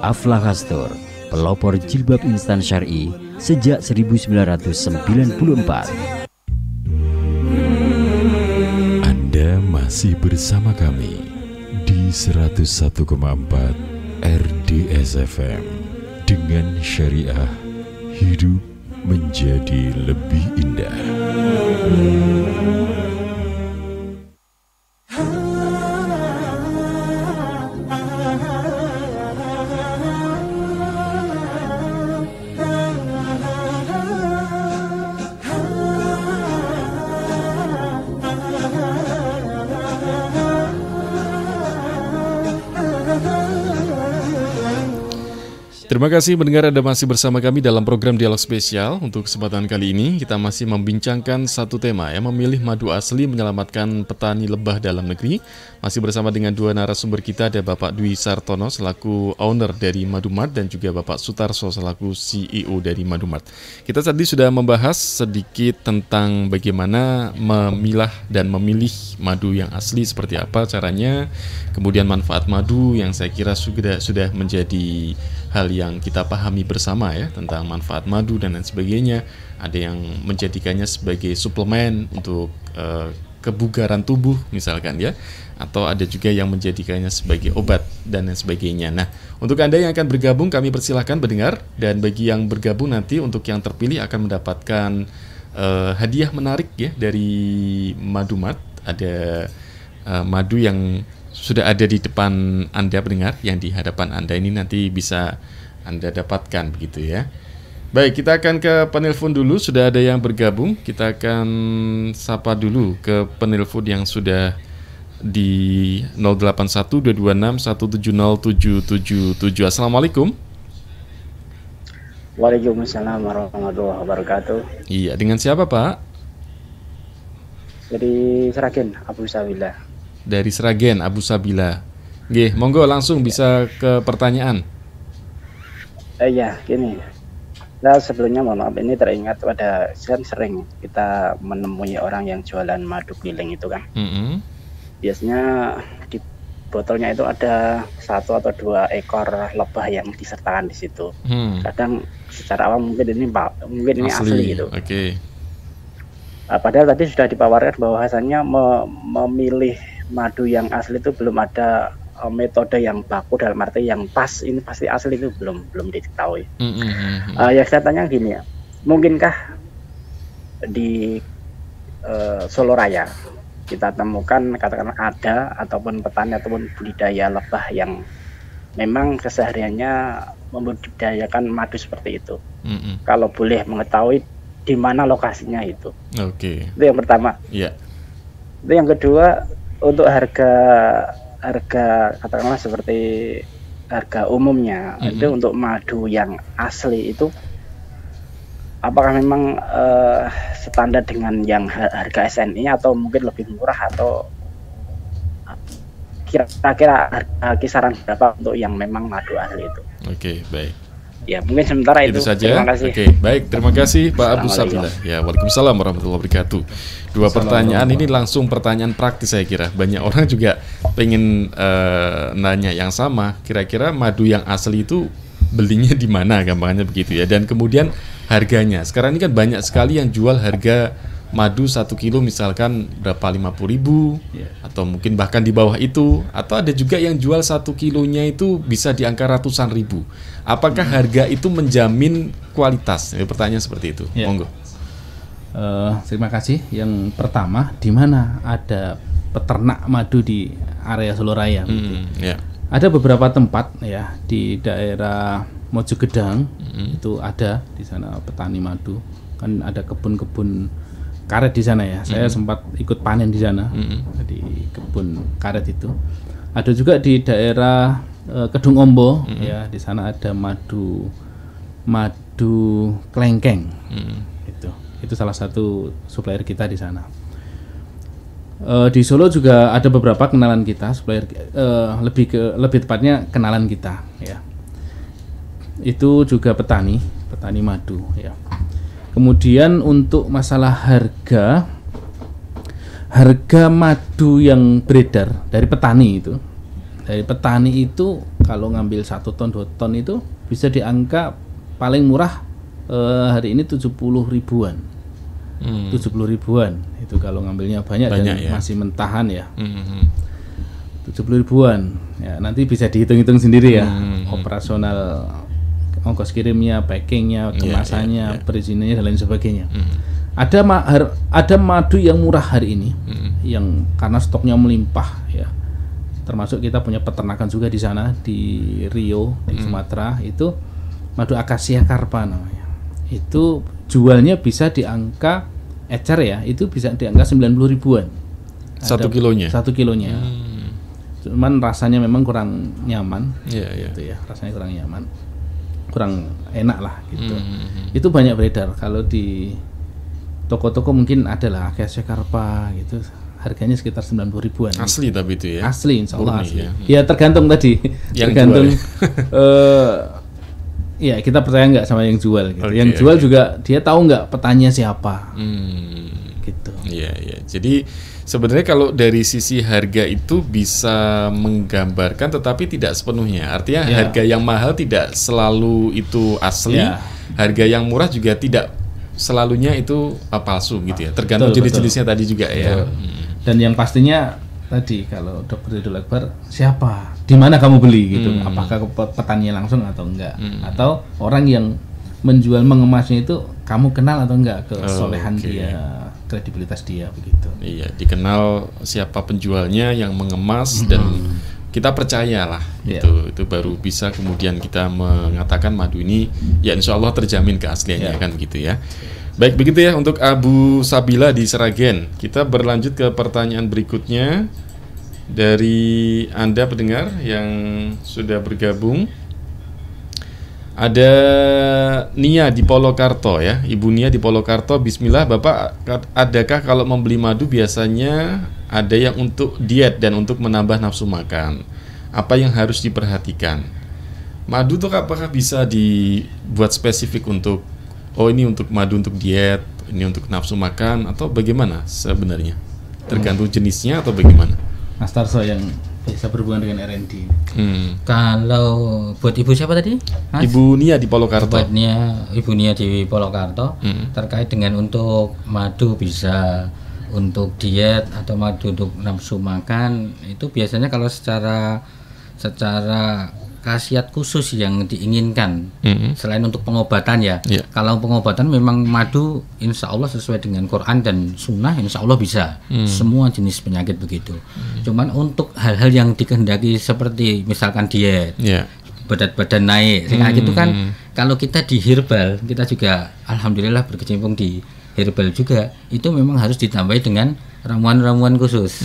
Aflaha Store, pelopor jilbab instan syar'i sejak 1994.
Anda masih bersama kami di 101,4 RDS FM. Dengan syariah, hidup menjadi lebih indah. Terima kasih mendengar Anda masih bersama kami dalam program Dialog Spesial. Untuk kesempatan kali ini kita masih membincangkan satu tema, memilih madu asli menyelamatkan petani lebah dalam negeri. Masih bersama dengan dua narasumber kita, ada Bapak Dwi Sartono selaku owner dari Madumart dan juga Bapak Sutarso selaku CEO dari Madumart. Kita tadi sudah membahas sedikit tentang bagaimana memilah dan memilih madu yang asli seperti apa caranya, kemudian manfaat madu yang saya kira sudah menjadi hal yang kita pahami bersama ya, tentang manfaat madu dan lain sebagainya. Ada yang menjadikannya sebagai suplemen untuk kebugaran tubuh misalkan ya, atau ada juga yang menjadikannya sebagai obat dan lain sebagainya. Nah, untuk Anda yang akan bergabung kami persilahkan mendengar, dan bagi yang bergabung nanti untuk yang terpilih akan mendapatkan hadiah menarik ya dari Madumart. Ada madu yang sudah ada di depan Anda pendengar, yang di hadapan Anda ini nanti bisa Anda dapatkan begitu ya. Baik, kita akan ke penelpon dulu. Sudah ada yang bergabung. Kita akan sapa dulu ke penelpon yang sudah di 081226170777. Assalamualaikum.
Waalaikumsalam warahmatullahi wabarakatuh.
Iya, dengan siapa Pak?
Dari Sragen, Abu Sabila.
Dari Sragen, Abu Sabila. Nggih, monggo langsung bisa ke pertanyaan.
Ya, gini. Nah, sebelumnya mohon maaf, ini teringat pada kan sering kita menemui orang yang jualan madu keliling itu kan. Biasanya di botolnya itu ada 1 atau 2 ekor lebah yang disertakan di situ. Kadang secara awam mungkin ini asli gitu.
Oke.
Padahal tadi sudah dipawarkan bahwasannya memilih madu yang asli itu belum ada metode yang baku, dalam arti yang pas ini pasti asli itu belum diketahui. Ya saya tanya gini ya, mungkinkah di Solo Raya kita temukan katakanlah ada ataupun petani ataupun budidaya lebah yang memang kesehariannya membudidayakan madu seperti itu? Kalau boleh mengetahui di mana lokasinya itu.
Oke.
Itu yang pertama.
Iya.
Itu yang kedua, untuk harga katakanlah seperti harga umumnya itu untuk madu yang asli itu apakah memang standar dengan yang harga SNI atau mungkin lebih murah, atau kira-kira harga kisaran berapa untuk yang memang madu asli itu?
Oke, baik.
Ya, mungkin sementara itu
saja.
Terima kasih.
Oke, baik. Terima kasih Pak Abu Sabila. Ya, waalaikumsalam warahmatullahi wabarakatuh. 2 pertanyaan ini langsung pertanyaan praktis saya kira. Banyak orang juga pengen nanya yang sama. Kira-kira madu yang asli itu belinya di mana, gampangnya begitu ya. Dan kemudian harganya. Sekarang ini kan banyak sekali yang jual harga madu 1 kilo misalkan berapa, 50.000 atau mungkin bahkan di bawah itu, atau ada juga yang jual 1 kilonya itu bisa di angka ratusan ribu. Apakah harga itu menjamin kualitas? Pertanyaan seperti itu. Monggo.
Terima kasih. Yang pertama, di mana ada peternak madu di area Solo Raya? Ada beberapa tempat ya di daerah Mojogedang, itu ada di sana petani madu. Kan ada kebun-kebun karet di sana ya. Saya sempat ikut panen di sana di kebun karet itu. Ada juga di daerah Kedung Ombo ya, di sana ada madu kelengkeng. Itu salah satu supplier kita di sana. Di Solo juga ada beberapa kenalan kita, supplier lebih tepatnya kenalan kita ya. Itu juga petani madu ya. Kemudian untuk masalah harga madu yang beredar dari petani itu kalau ngambil 1 ton 2 ton itu bisa di angka paling murah hari ini 70 ribuan. 70 ribuan itu kalau ngambilnya banyak dan ya, masih mentahan ya. 70 ribuan ya, nanti bisa dihitung-hitung sendiri ya. Operasional, ongkos kirimnya, packingnya, kemasannya, perizinannya dan lain sebagainya. Ada madu yang murah hari ini, yang karena stoknya melimpah ya. Termasuk kita punya peternakan juga di sana di Rio di Sumatera, itu madu akasia karpa namanya. Itu jualnya bisa di angka ecer ya, itu bisa di angka 90 ribuan.
1 kilonya.
1 kilonya. Cuman rasanya memang kurang nyaman. Gitu ya, rasanya kurang nyaman. Kurang enak lah gitu. Itu banyak beredar. Kalau di toko-toko mungkin adalah akasia karpa gitu. Harganya sekitar 90 ribuan.
Asli tapi itu ya.
Asli, insya Allah asli.
Ya.
Ya tergantung tadi.
Yang
tergantung. Ya kita percaya nggak sama yang jual. Gitu. Yang jual juga dia tahu nggak petanya siapa. Gitu.
Iya. Jadi sebenarnya kalau dari sisi harga itu bisa menggambarkan, tetapi tidak sepenuhnya. Artinya harga yang mahal tidak selalu itu asli. Harga yang murah juga tidak selalunya itu palsu gitu ya. Tergantung jenis-jenisnya tadi juga ya.
Dan yang pastinya tadi kalau Dr. Ridul Akbar siapa, di mana kamu beli gitu, apakah ke petani langsung atau enggak, atau orang yang menjual mengemasnya itu kamu kenal atau enggak, kesolehan dia, kredibilitas dia begitu.
Iya, dikenal siapa penjualnya yang mengemas dan kita percayalah, itu baru bisa kemudian kita mengatakan madu ini ya insya Allah terjamin keasliannya, kan begitu ya. Baik, begitu ya untuk Abu Sabila di Seragen. Kita berlanjut ke pertanyaan berikutnya dari Anda pendengar yang sudah bergabung. Ada Nia di Polokarto ya, Ibu Nia di Polokarto. Bismillah, Bapak, adakah kalau membeli madu biasanya ada yang untuk diet dan untuk menambah nafsu makan? Apa yang harus diperhatikan? Madu tuh apakah bisa dibuat spesifik untuk ini untuk madu untuk diet, ini untuk nafsu makan, atau bagaimana sebenarnya? Tergantung jenisnya atau bagaimana?
Mas Tarso yang bisa berhubungan dengan R&D. Kalau buat ibu siapa tadi? Mas?
Ibu Nia di Polokarto.
Ibu Nia di Polokarto terkait dengan untuk madu bisa untuk diet atau madu untuk nafsu makan, itu biasanya kalau secara khasiat khusus yang diinginkan selain untuk pengobatan ya. Kalau pengobatan memang madu insya Allah sesuai dengan Quran dan Sunnah, insya Allah bisa semua jenis penyakit begitu. Cuman untuk hal-hal yang dikehendaki seperti misalkan diet, berat badan naik, kayak gitu kan. Kalau kita di herbal, kita juga alhamdulillah berkecimpung di herbal juga, itu memang harus ditambahi dengan ramuan-ramuan khusus.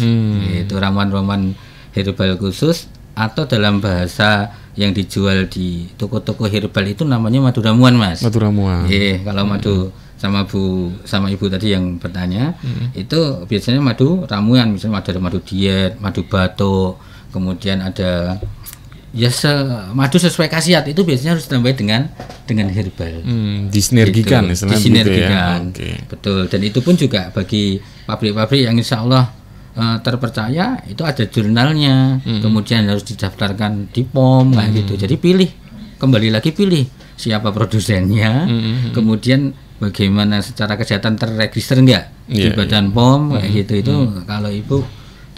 Itu ramuan-ramuan herbal khusus, atau dalam bahasa yang dijual di toko-toko herbal itu namanya madu ramuan, Mas. Madu ramuan. Kalau madu sama ibu tadi yang bertanya, itu biasanya madu ramuan, misalnya ada madu diet, madu batuk, kemudian ada madu sesuai khasiat, itu biasanya harus ditambah dengan herbal.
Disinergikan,
gitu. Disinergikan. Gitu ya? Betul. Dan itu pun juga bagi pabrik-pabrik yang insya Allah terpercaya, itu ada jurnalnya, kemudian harus didaftarkan di POM kayak gitu. Jadi kembali lagi pilih siapa produsennya, kemudian bagaimana secara kesehatan terregister enggak di Badan POM kayak gitu. Itu kalau ibu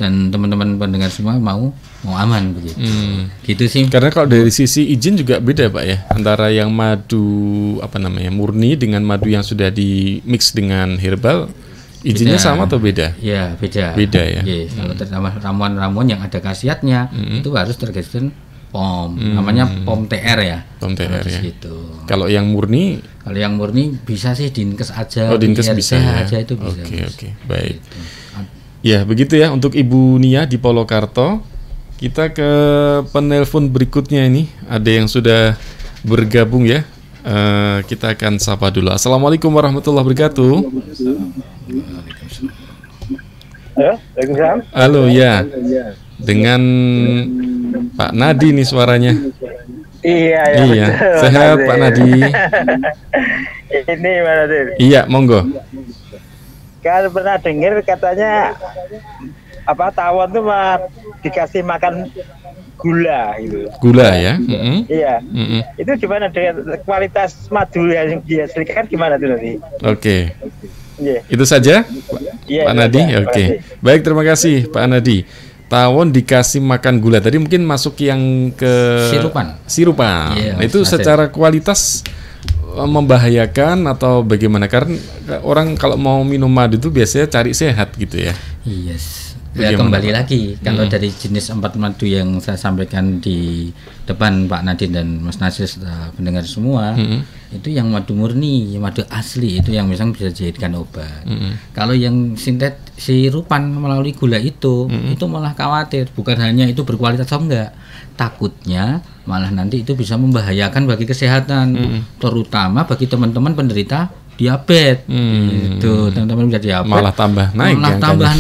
dan teman-teman pendengar semua mau aman begitu. Gitu sih.
Karena kalau dari sisi izin juga beda, Pak ya, antara yang madu murni dengan madu yang sudah di mix dengan herbal. Izinnya sama atau beda?
Ya, beda.
Beda ya.
Kalau terutama ramuan-ramuan yang ada khasiatnya, itu harus terregister POM. Namanya POM TR ya.
POM TR ya.
Gitu.
Kalau yang murni?
Kalau yang murni bisa sih Dinkes aja.
Oh, Dinkes bisa ya.
Aja itu bisa.
Oke, baik. Gitu. Ya, begitu ya untuk Ibu Nia di Polokarto. Kita ke penelpon berikutnya ini. Ada yang sudah bergabung ya. Kita akan sapa dulu. Assalamualaikum warahmatullahi wabarakatuh. Halo ya, dengan Pak Nadi nih suaranya.
Iya. Betul,
sehat Pak Nadi.
Ini mana tuh?
Iya, monggo.
Kalau pernah dengar katanya tawon tuh dikasih makan gula gitu.
Gula ya?
Iya. Itu gimana dengan kualitas madu yang dihasilkan gimana tuh nanti?
Oke. Itu saja, Pak Nadi. Oke. Baik, terima kasih Pak Nadi. Tawon dikasih makan gula tadi mungkin masuk yang ke sirupan. Nah, itu secara kualitas membahayakan atau bagaimana? Karena orang kalau mau minum madu itu biasanya cari sehat gitu ya.
Ya, kembali lagi kalau dari jenis 4 madu yang saya sampaikan di depan Pak Nadine dan Mas Nasir pendengar semua, itu yang madu murni, madu asli itu yang misalnya bisa dijadikan obat. Kalau yang sirupan melalui gula itu malah khawatir, bukan hanya itu berkualitas atau enggak, takutnya malah nanti itu bisa membahayakan bagi kesehatan, terutama bagi teman-teman penderita diabetes. Itu teman-teman bisa diabetes
malah tambah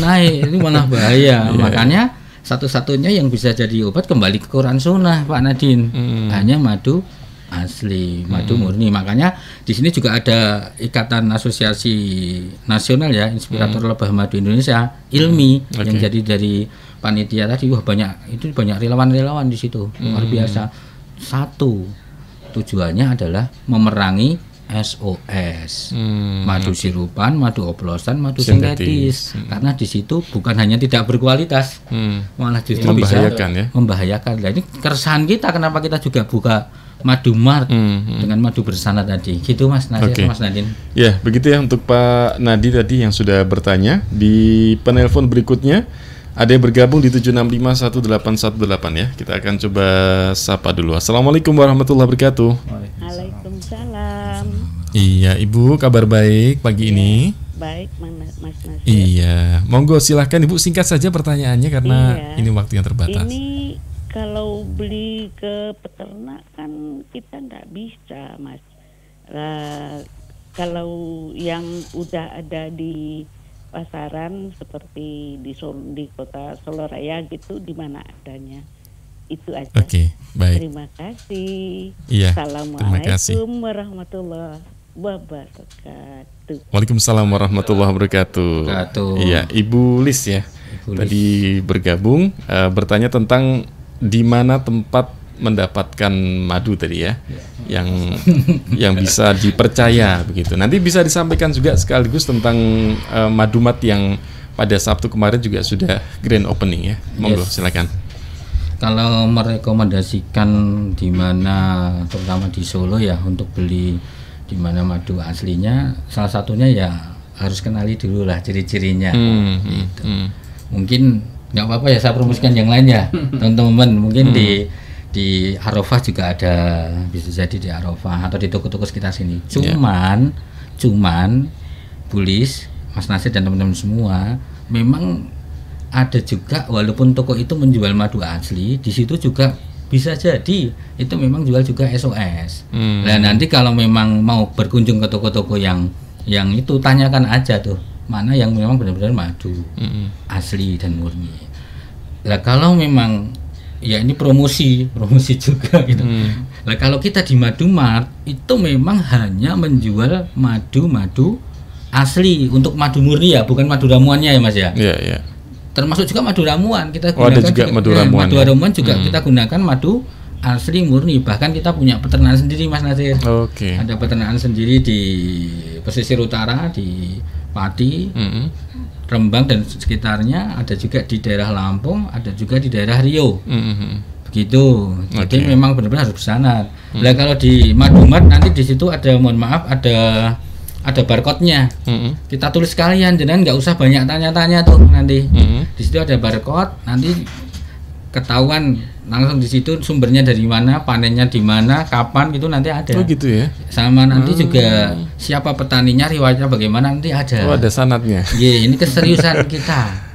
naik,
itu malah bahaya. Makanya satu-satunya yang bisa jadi obat kembali ke Quran Sunnah, Pak Nadine, hanya madu asli, madu murni. Makanya di sini juga ada Ikatan Asosiasi Nasional ya, Inspirator Lebah Madu Indonesia, ILMI, yang jadi dari panitia tadi. Banyak relawan-relawan di situ, luar biasa. Satu tujuannya adalah memerangi SOS, madu sirupan, madu oplosan, madu sintetis. Karena di situ bukan hanya tidak berkualitas, malah justru membahayakan. Nah, ini keresahan kita, kenapa kita juga buka madu mart dengan madu bersana tadi. Gitu Mas Nasir, Mas Nadine.
Ya, begitu ya untuk Pak Nadi tadi yang sudah bertanya. Di penelpon berikutnya Ada yang bergabung di 7651818 ya. Kita akan coba sapa dulu. Assalamualaikum warahmatullahi wabarakatuh.
Waalaikumsalam.
Iya, Ibu, kabar baik pagi ini?
Baik, Mas Nasir.
Iya, monggo silahkan Ibu, singkat saja pertanyaannya karena ini waktu yang terbatas.
Ini kalau beli ke peternak kan kita nggak bisa, Mas. Kalau yang udah ada di pasaran seperti di kota Solo Raya gitu, di mana adanya, itu aja.
Oke, baik.
Terima kasih.
Iya,
Assalamualaikum warahmatullahi wabarakatuh.
Waalaikumsalam warahmatullahi wabarakatuh. Iya, Ibu Lis ya. Tadi bergabung bertanya tentang di mana tempat mendapatkan madu tadi ya, yang bisa dipercaya begitu. Nanti bisa disampaikan juga sekaligus tentang Madumat yang pada Sabtu kemarin juga sudah grand opening ya. Monggo silakan.
Kalau merekomendasikan di mana, terutama di Solo ya, untuk beli di mana madu aslinya, salah satunya ya harus kenali dulu lah ciri-cirinya. Gitu. Mungkin nggak apa-apa ya saya promosikan yang lain ya, teman-teman. Mungkin di Arafah juga ada, bisa jadi di Arafah atau di toko-toko sekitar sini. Cuman Bulis, Mas Nasir dan teman-teman semua, memang ada juga walaupun toko itu menjual madu asli, di situ juga bisa jadi itu memang jual juga SOS. Nah, nanti kalau memang mau berkunjung ke toko-toko yang itu, tanyakan aja tuh mana yang memang benar-benar madu asli dan murni. Nah, kalau memang ya ini promosi juga gitu. Nah, kalau kita di Madumart itu memang hanya menjual madu asli untuk madu murni ya, bukan madu ramuannya ya Mas ya.
Iya.
Termasuk juga madu ramuan kita gunakan.
Ada juga madu ramuan.
Madu ramuan juga kita gunakan madu asli murni. Bahkan kita punya peternakan sendiri Mas Nasir.
Oke.
Ada peternakan sendiri di pesisir utara, di Pati, Rembang dan sekitarnya, ada juga di daerah Lampung, ada juga di daerah Riau. Begitu. Jadi memang benar-benar harus bersanad. Nah, kalau di Madumart nanti di situ ada, mohon maaf, ada barcode-nya. Kita tulis sekalian, jangan nggak usah banyak tanya-tanya tuh nanti. Di situ ada barcode, nanti ketahuan langsung di situ sumbernya dari mana, panennya di mana, kapan gitu nanti ada.
Oh gitu ya.
Sama nanti juga siapa petaninya, riwayatnya bagaimana nanti ada.
Oh, ada sanadnya.
Iya, ini keseriusan kita,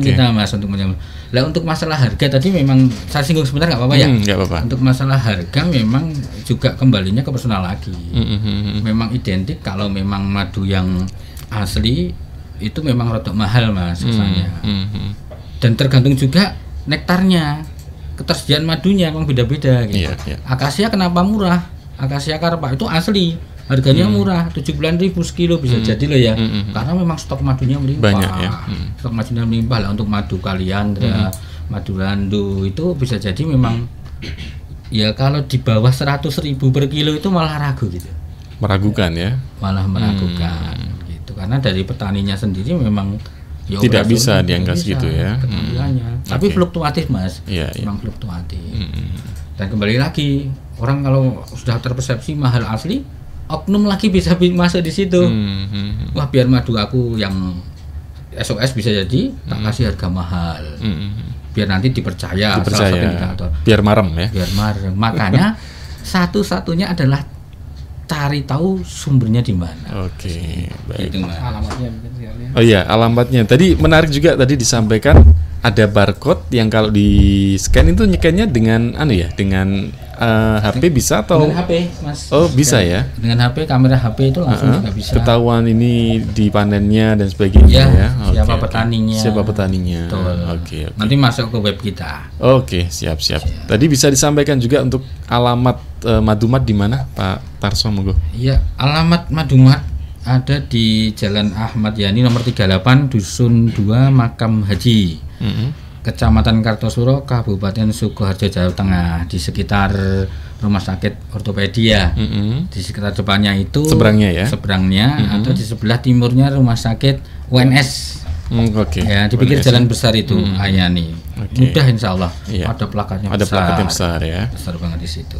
kita Mas untuk menyambut. Lah untuk masalah harga tadi memang saya singgung sebentar, nggak apa-apa ya?
Nggak apa-apa.
Untuk masalah harga memang juga kembalinya ke personal lagi. Memang identik kalau memang madu yang asli itu memang rada mahal Mas kesannya. Dan tergantung juga nektarnya, ketersediaan madunya memang beda-beda gitu. Akasia kenapa murah? Akasia Karpa itu asli, harganya murah, 79.000 sekilo bisa jadi loh ya. Karena memang stok madunya melimpah.
Banyak ya.
Stok madunya melimpah lah. Untuk madu Kaliandra, madu Randu itu bisa jadi memang ya kalau di bawah 100.000 per kilo itu malah ragu gitu.
Meragukan ya.
Malah meragukan gitu. Karena dari petaninya sendiri memang ya
tidak bisa diangkat segitu ya.
Tapi fluktuatif Mas. Memang fluktuatif. Dan kembali lagi, orang kalau sudah terpersepsi mahal asli, oknum lagi bisa masuk di situ. Wah, biar madu aku yang SOS bisa jadi tak kasih harga mahal. Biar nanti dipercaya.
Biar marem ya.
Biar marem. Makanya satu-satunya adalah cari tahu sumbernya di mana.
Oke, baik.
Gitu,
alamatnya mungkin sekali.
Oh iya, alamatnya. Tadi menarik juga tadi disampaikan ada barcode yang kalau di scan itu nyekannya dengan dengan HP bisa atau
dengan HP Mas?
Oh bisa ya?
Dengan HP, kamera HP itu langsung juga bisa.
Ketahuan ini dipanennya dan sebagainya ya.
Siapa petaninya?
Siapa petaninya? Oke.
Nanti masuk ke web kita.
Oke, siap. Tadi bisa disampaikan juga untuk alamat Madumart di mana Pak Tarso monggo?
Iya, alamat Madumart ada di Jalan Ahmad Yani nomor 38 Dusun 2 Makam Haji. Kecamatan Kartosuro, Kabupaten Sukoharjo, Jawa Tengah, di sekitar Rumah Sakit Ortopedia. Di sekitar depannya itu seberangnya atau di sebelah timurnya Rumah Sakit UNS. Ya, di pinggir jalan besar itu Ayani. Mudah insya Allah. Ada plakatnya besar.
Ada plakatnya besar ya.
Besar banget di situ.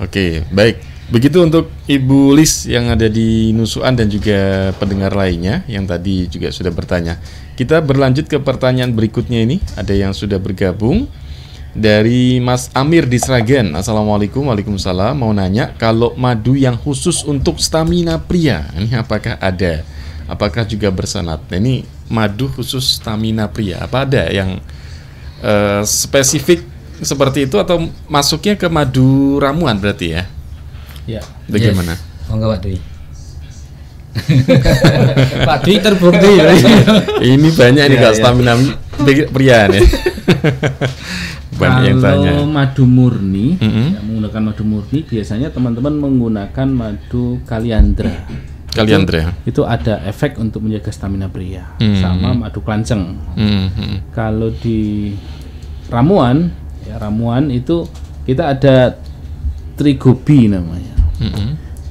Oke, baik. Begitu untuk Ibu Lis yang ada di Nusuan dan juga pendengar lainnya yang tadi juga sudah bertanya. Kita berlanjut ke pertanyaan berikutnya ini. Ada yang sudah bergabung dari Mas Amir di Sragen. Assalamualaikum. Waalaikumsalam. Mau nanya, kalau madu yang khusus untuk stamina pria, ini apakah ada? Apakah juga bersanad? Nah, ini madu khusus stamina pria. Apa ada yang spesifik seperti itu atau masuknya ke madu ramuan berarti ya?
Ya.
Bagaimana?
Monggo Pak Dwi. Pak Dwi terbukti.
Ini banyak ini kalau stamina pria nih. Banyak yang tanya.
Kalau madu murni, ya, menggunakan madu murni biasanya teman-teman menggunakan madu kaliandra.
Kaliandra.
Itu ada efek untuk menjaga stamina pria, sama madu klanceng. Kalau di ramuan, ya ramuan itu kita ada trigobi namanya.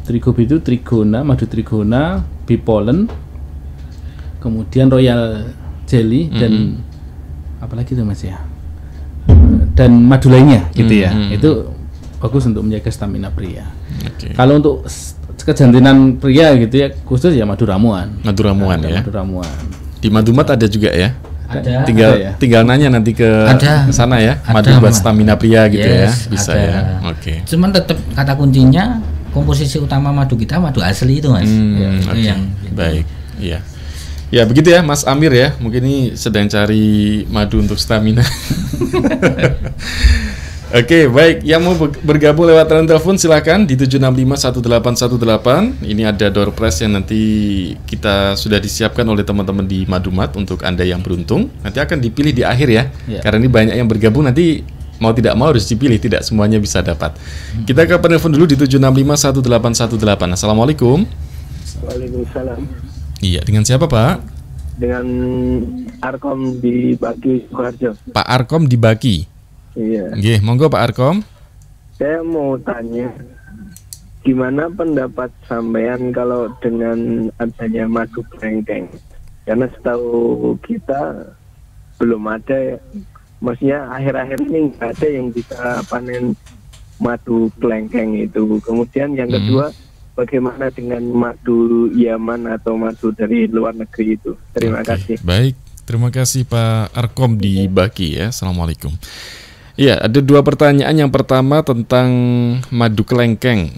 Trigobi itu trigona, madu trigona, bipolen, kemudian royal jelly dan apalagi itu Mas ya, dan madu lainnya gitu ya. Itu bagus untuk menjaga stamina pria. Kalau untuk kejantinan pria gitu ya, khusus ya madu ramuan.
Madu ramuan ya.
Madu ramuan.
Di Madumat ada juga ya.
Ada.
Tinggal nanya nanti ke sana ya. Madu buat stamina pria gitu ya. Bisa
ada.
ya. Oke.
Cuman tetap kata kuncinya komposisi utama madu kita madu asli itu Mas. Itu yang gitu.
Baik. Iya. Ya begitu ya Mas Amir ya. Mungkin ini sedang cari madu untuk stamina. Oke, baik. Yang mau bergabung lewat telepon silakan di 7651818. Ini ada door prize yang nanti kita sudah disiapkan oleh teman-teman di Madumat untuk Anda yang beruntung. Nanti akan dipilih di akhir ya. Karena ini banyak yang bergabung, nanti mau tidak mau harus dipilih, tidak semuanya bisa dapat. Kita ke penelpon dulu di 7651818. Assalamualaikum.
Waalaikumsalam.
Iya, dengan siapa Pak?
Dengan Arkom di Baki, Sukoharjo.
Pak Arkom di Baki.
Iya.
Nggih, monggo Pak Arkom.
Saya mau tanya, gimana pendapat sampean kalau dengan adanya madu klengkeng? Karena setahu kita belum ada, maksudnya akhir-akhir ini nggak ada yang bisa panen madu klengkeng itu. Kemudian yang kedua, bagaimana dengan madu Yaman atau madu dari luar negeri itu? Terima kasih.
Baik, terima kasih Pak Arkom di Baki ya. Assalamualaikum. Iya, ada dua pertanyaan. Yang pertama tentang madu kelengkeng,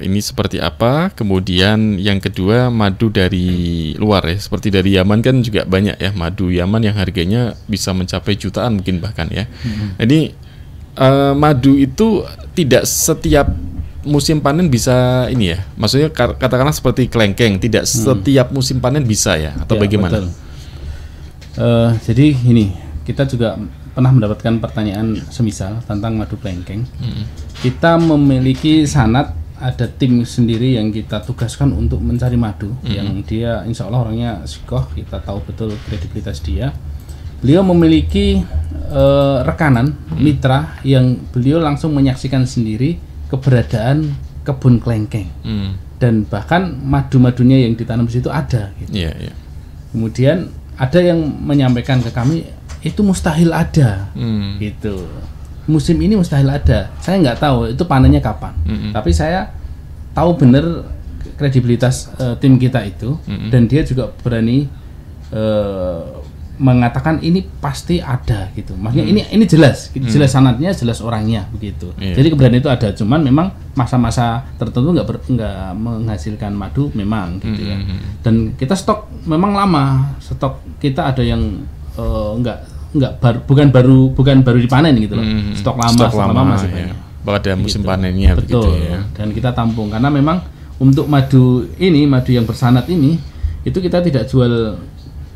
ini seperti apa? Kemudian yang kedua madu dari luar ya, seperti dari Yaman kan juga banyak ya madu Yaman yang harganya bisa mencapai jutaan mungkin bahkan ya. Jadi madu itu tidak setiap musim panen bisa ini ya. Maksudnya katakanlah seperti kelengkeng, tidak setiap musim panen bisa ya, atau ya, bagaimana?
Betul. Jadi ini kita juga pernah mendapatkan pertanyaan semisal tentang madu kelengkeng. Kita memiliki sanad, ada tim sendiri yang kita tugaskan untuk mencari madu yang dia insya Allah orangnya sikoh, kita tahu betul kredibilitas dia. Beliau memiliki rekanan mitra yang beliau langsung menyaksikan sendiri keberadaan kebun kelengkeng dan bahkan madu-madunya yang ditanam di situ ada. Gitu. Kemudian ada yang menyampaikan ke kami, itu mustahil ada, gitu. Musim ini mustahil ada. Saya nggak tahu itu panennya kapan. Tapi saya tahu benar kredibilitas tim kita itu, dan dia juga berani mengatakan ini pasti ada, gitu. Maksudnya ini jelas, jelas sanadnya, jelas orangnya, begitu. Jadi keberanian itu ada. Cuman memang masa-masa tertentu nggak menghasilkan madu, memang, gitu ya. Dan kita stok memang lama. Stok kita ada yang bukan baru dipanen gitu loh. Stok lama masih banyak.
Pada musim panennya.
Betul. Begitu ya. Dan kita tampung karena memang untuk madu yang bersanad ini itu kita tidak jual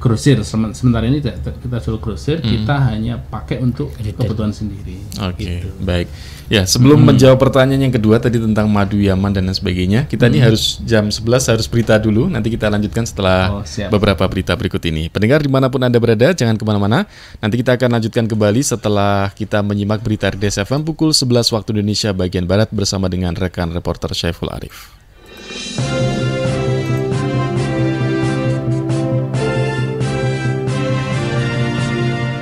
grosir, sementara ini kita jual grosir, kita hanya pakai untuk kebutuhan sendiri.
Oke, baik. Ya, sebelum menjawab pertanyaan yang kedua tadi tentang madu Yaman dan lain sebagainya, kita ini harus jam 11 harus berita dulu. Nanti kita lanjutkan setelah beberapa berita berikut ini. Pendengar dimanapun Anda berada, jangan kemana-mana. Nanti kita akan lanjutkan kembali setelah kita menyimak berita RDS FM pukul 11 waktu Indonesia bagian Barat bersama dengan rekan reporter Syaiful Arif.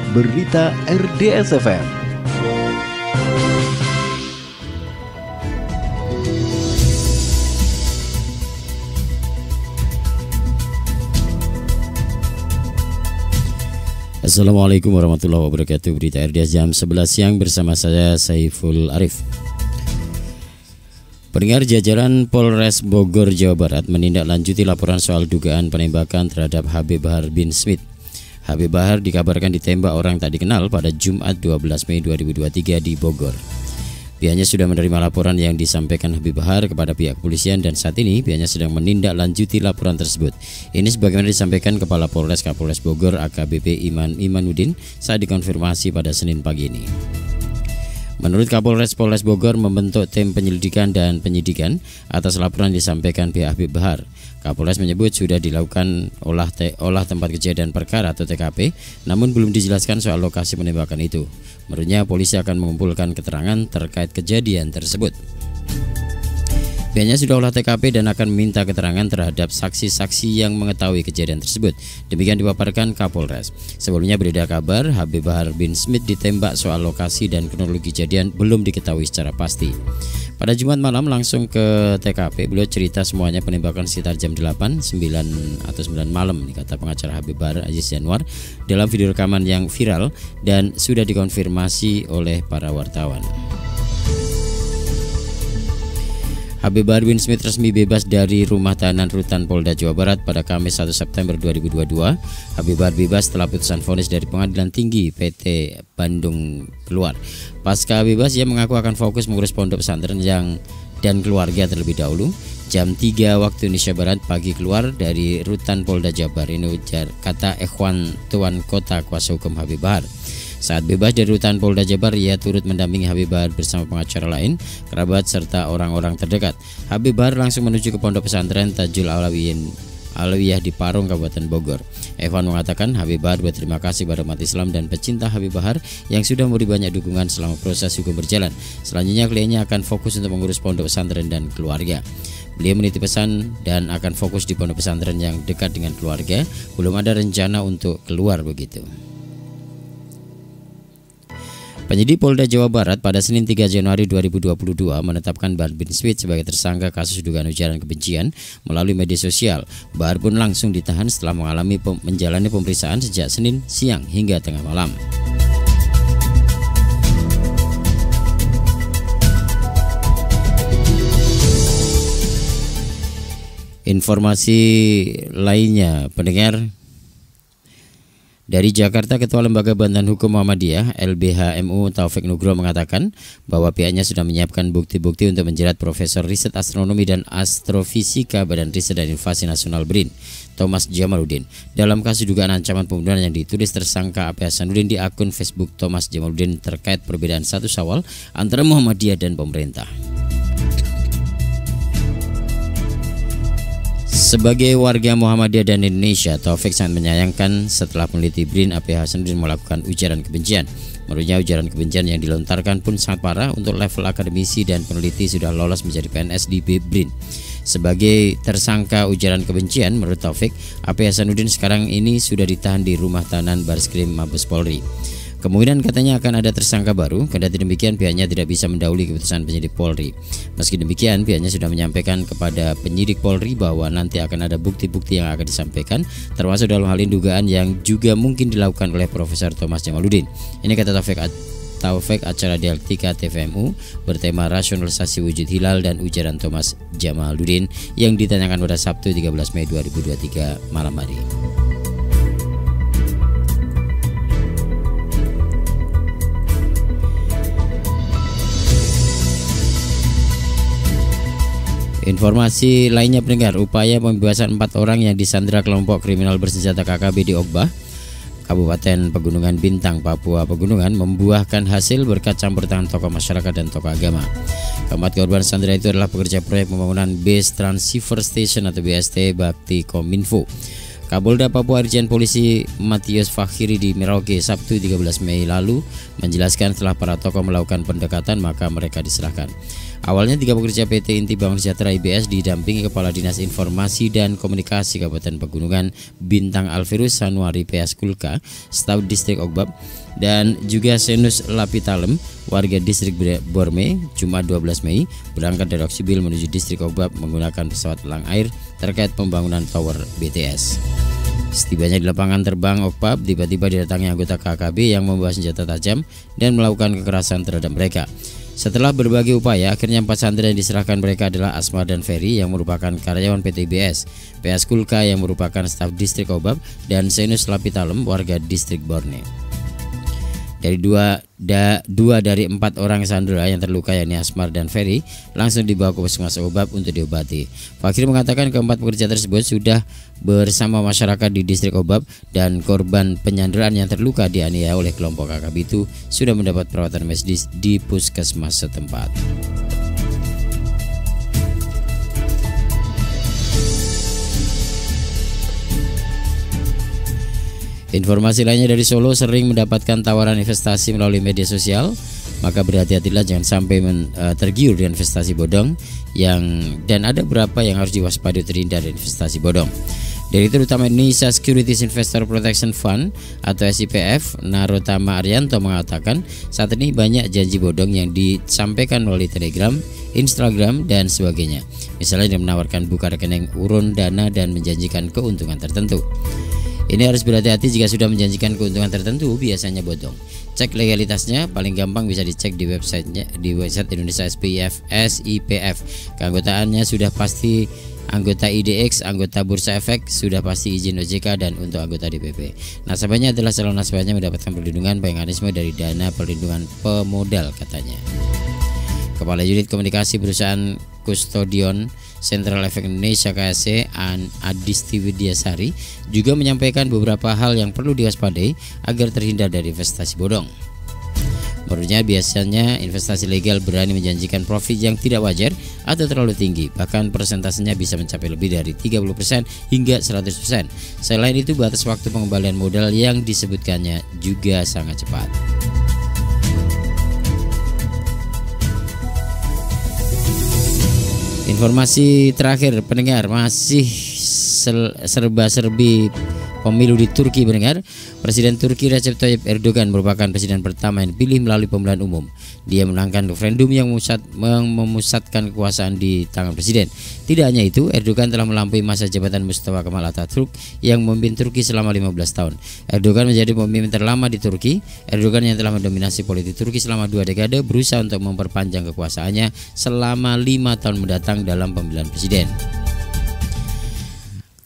Berita RDS FM.
Assalamualaikum warahmatullahi wabarakatuh. Berita RDS jam 11 siang bersama saya Saiful Arif. Pendengar, jajaran Polres Bogor, Jawa Barat menindaklanjuti laporan soal dugaan penembakan terhadap Habib Bahar bin Smith. Habib Bahar dikabarkan ditembak orang tak dikenal pada Jumat 12 Mei 2023 di Bogor. Pihaknya sudah menerima laporan yang disampaikan Habib Bahar kepada pihak kepolisian dan saat ini pihaknya sedang menindaklanjuti laporan tersebut. Ini sebagaimana disampaikan Kepala Polres Kapolres Bogor AKBP Imanuddin saat dikonfirmasi pada Senin pagi ini. Menurut Kapolres Polres Bogor membentuk tim penyelidikan dan penyidikan atas laporan disampaikan pihak Habib Bahar. Kapolres menyebut sudah dilakukan olah tempat kejadian perkara atau TKP, namun belum dijelaskan soal lokasi penembakan itu. Menurutnya polisi akan mengumpulkan keterangan terkait kejadian tersebut. Pihaknya sudah olah TKP dan akan meminta keterangan terhadap saksi-saksi yang mengetahui kejadian tersebut. Demikian dipaparkan Kapolres. Sebelumnya beredar kabar Habib Bahar bin Smith ditembak, soal lokasi dan kronologi kejadian belum diketahui secara pasti. Pada Jumat malam langsung ke TKP, beliau cerita semuanya penembakan sekitar jam 8, 9 malam, kata pengacara Habib Bahar Aziz Yanwar dalam video rekaman yang viral dan sudah dikonfirmasi oleh para wartawan. Habib Bahar bin Smith resmi bebas dari rumah tahanan rutan Polda Jawa Barat pada Kamis 1 September 2022. Habib Bahar bebas setelah putusan vonis dari Pengadilan Tinggi PT Bandung keluar. Pasca bebas, ia mengaku akan fokus mengurus pondok pesantren dan keluarga terlebih dahulu. Jam 3 waktu Indonesia Barat pagi keluar dari rutan Polda Jabar. Ini ujar kata Ikhwan Tuan Kota kuasa hukum Habib Bahar. Saat bebas dari rutan Polda Jabar, ia turut mendampingi Habib Bahar bersama pengacara lain, kerabat serta orang-orang terdekat. Habib Bahar langsung menuju ke pondok pesantren Tajul Alawiyah di Parung, Kabupaten Bogor. Evan mengatakan Habib Bahar berterima kasih pada umat Islam dan pecinta Habib Bahar yang sudah memberi banyak dukungan selama proses hukum berjalan. Selanjutnya kliennya akan fokus untuk mengurus pondok pesantren dan keluarga. Beliau menitip pesan dan akan fokus di pondok pesantren yang dekat dengan keluarga. Belum ada rencana untuk keluar begitu. Penyidik Polda Jawa Barat pada Senin 3 Januari 2022 menetapkan Bahar bin Smith sebagai tersangka kasus dugaan ujaran kebencian melalui media sosial. Bahar pun langsung ditahan setelah menjalani pemeriksaan sejak Senin siang hingga tengah malam. Informasi lainnya, pendengar. Dari Jakarta, Ketua Lembaga Bantuan Hukum Muhammadiyah LBH-MU Taufik Nugroho mengatakan bahwa pihaknya sudah menyiapkan bukti-bukti untuk menjerat Profesor Riset Astronomi dan Astrofisika Badan Riset dan Inovasi Nasional BRIN, Thomas Jamaluddin, dalam kasus dugaan ancaman pembunuhan yang ditulis tersangka AP Hasanuddin di akun Facebook Thomas Jamaluddin terkait perbedaan 1 Syawal antara Muhammadiyah dan pemerintah. Sebagai warga Muhammadiyah dan Indonesia, Taufik sangat menyayangkan setelah peneliti BRIN AP Hasanuddin melakukan ujaran kebencian. Menurutnya ujaran kebencian yang dilontarkan pun sangat parah untuk level akademisi dan peneliti sudah lolos menjadi PNS di BRIN. Sebagai tersangka ujaran kebencian, menurut Taufik, AP Hasanuddin sekarang ini sudah ditahan di rumah tahanan Bareskrim Mabes Polri. Kemungkinan katanya akan ada tersangka baru, kendati demikian pihaknya tidak bisa mendahului keputusan penyidik Polri. Meski demikian, pihaknya sudah menyampaikan kepada penyidik Polri bahwa nanti akan ada bukti-bukti yang akan disampaikan, termasuk dalam hal ini dugaan yang juga mungkin dilakukan oleh Profesor Thomas Jamaluddin. Ini kata Taufik acara dialektika TVMU bertema rasionalisasi wujud hilal dan ujaran Thomas Jamaluddin yang ditanyakan pada Sabtu 13 Mei 2023 malam hari. Informasi lainnya, pendengar, upaya pembebasan 4 orang yang disandra kelompok kriminal bersenjata KKB di Ogbah, Kabupaten Pegunungan Bintang, Papua Pegunungan membuahkan hasil berkat campur tangan tokoh masyarakat dan tokoh agama. Keempat korban sandera itu adalah pekerja proyek pembangunan Base Transceiver Station atau BST Bakti Kominfo. Kapolda Papua Irjen Polisi Matius Fakhiri di Merauke Sabtu 13 Mei lalu menjelaskan setelah para tokoh melakukan pendekatan maka mereka diserahkan. Awalnya 3 pekerja PT Inti Bangun Sejahtera IBS didampingi Kepala Dinas Informasi dan Komunikasi Kabupaten Pegunungan Bintang Alvirus Sanuari PS Kulka, staf distrik Ogbab, dan juga Senus Lapitalem, warga distrik Borme, Jumat 12 Mei berangkat dari Oksibil menuju distrik Ogbab menggunakan pesawat elang air terkait pembangunan tower BTS. Setibanya di lapangan terbang Okpab, tiba-tiba didatangi anggota KKB yang membawa senjata tajam dan melakukan kekerasan terhadap mereka. Setelah berbagai upaya, akhirnya 4 santri yang diserahkan mereka adalah Asmar dan Ferry yang merupakan karyawan PT IBS, PS Kulka yang merupakan staf distrik Obab, dan Senus Lapitalem warga distrik Borne. Dari dua dari 4 orang sandera yang terluka yakni Asmar dan Ferry langsung dibawa ke puskesmas Obab untuk diobati. Fakir mengatakan keempat pekerja tersebut sudah bersama masyarakat di distrik Obab dan korban penyanderaan yang terluka dianiaya oleh kelompok KKB itu sudah mendapat perawatan medis di puskesmas setempat. Informasi lainnya dari Solo, sering mendapatkan tawaran investasi melalui media sosial, maka berhati-hatilah jangan sampai tergiur dengan investasi bodong dan ada beberapa yang harus diwaspadai terhindar dari investasi bodong. Direktur Utama Indonesia Securities Investor Protection Fund atau SIPF, Narotama Arianto mengatakan saat ini banyak janji bodong yang disampaikan melalui Telegram, Instagram dan sebagainya. Misalnya yang menawarkan buka rekening urun dana dan menjanjikan keuntungan tertentu. Ini harus berhati-hati jika sudah menjanjikan keuntungan tertentu, biasanya bodong. Cek legalitasnya, paling gampang bisa dicek di website Indonesia SIPF. Keanggotaannya sudah pasti anggota IDX, anggota Bursa Efek, sudah pasti izin OJK dan untuk anggota DPP. Nasabahnya adalah calon nasabahnya mendapatkan perlindungan mekanisme dari dana perlindungan pemodal katanya. Kepala Unit Komunikasi Perusahaan Kustodion Central Efek Indonesia KSC Adisti Widyasari juga menyampaikan beberapa hal yang perlu diwaspadai agar terhindar dari investasi bodong. Menurutnya biasanya investasi legal berani menjanjikan profit yang tidak wajar atau terlalu tinggi, bahkan persentasenya bisa mencapai lebih dari 30% hingga 100%. Selain itu batas waktu pengembalian modal yang disebutkannya juga sangat cepat. Informasi terakhir pendengar, masih serba-serbi pemilu di Turki pendengar. Presiden Turki Recep Tayyip Erdogan merupakan presiden pertama yang dipilih melalui pemilihan umum. Dia menangkan referendum yang memusatkan kekuasaan di tangan presiden. Tidak hanya itu, Erdogan telah melampaui masa jabatan Mustafa Kemal Atatürk yang memimpin Turki selama 15 tahun. Erdogan menjadi pemimpin terlama di Turki. Erdogan yang telah mendominasi politik Turki selama 2 dekade berusaha untuk memperpanjang kekuasaannya selama 5 tahun mendatang dalam pemilihan presiden.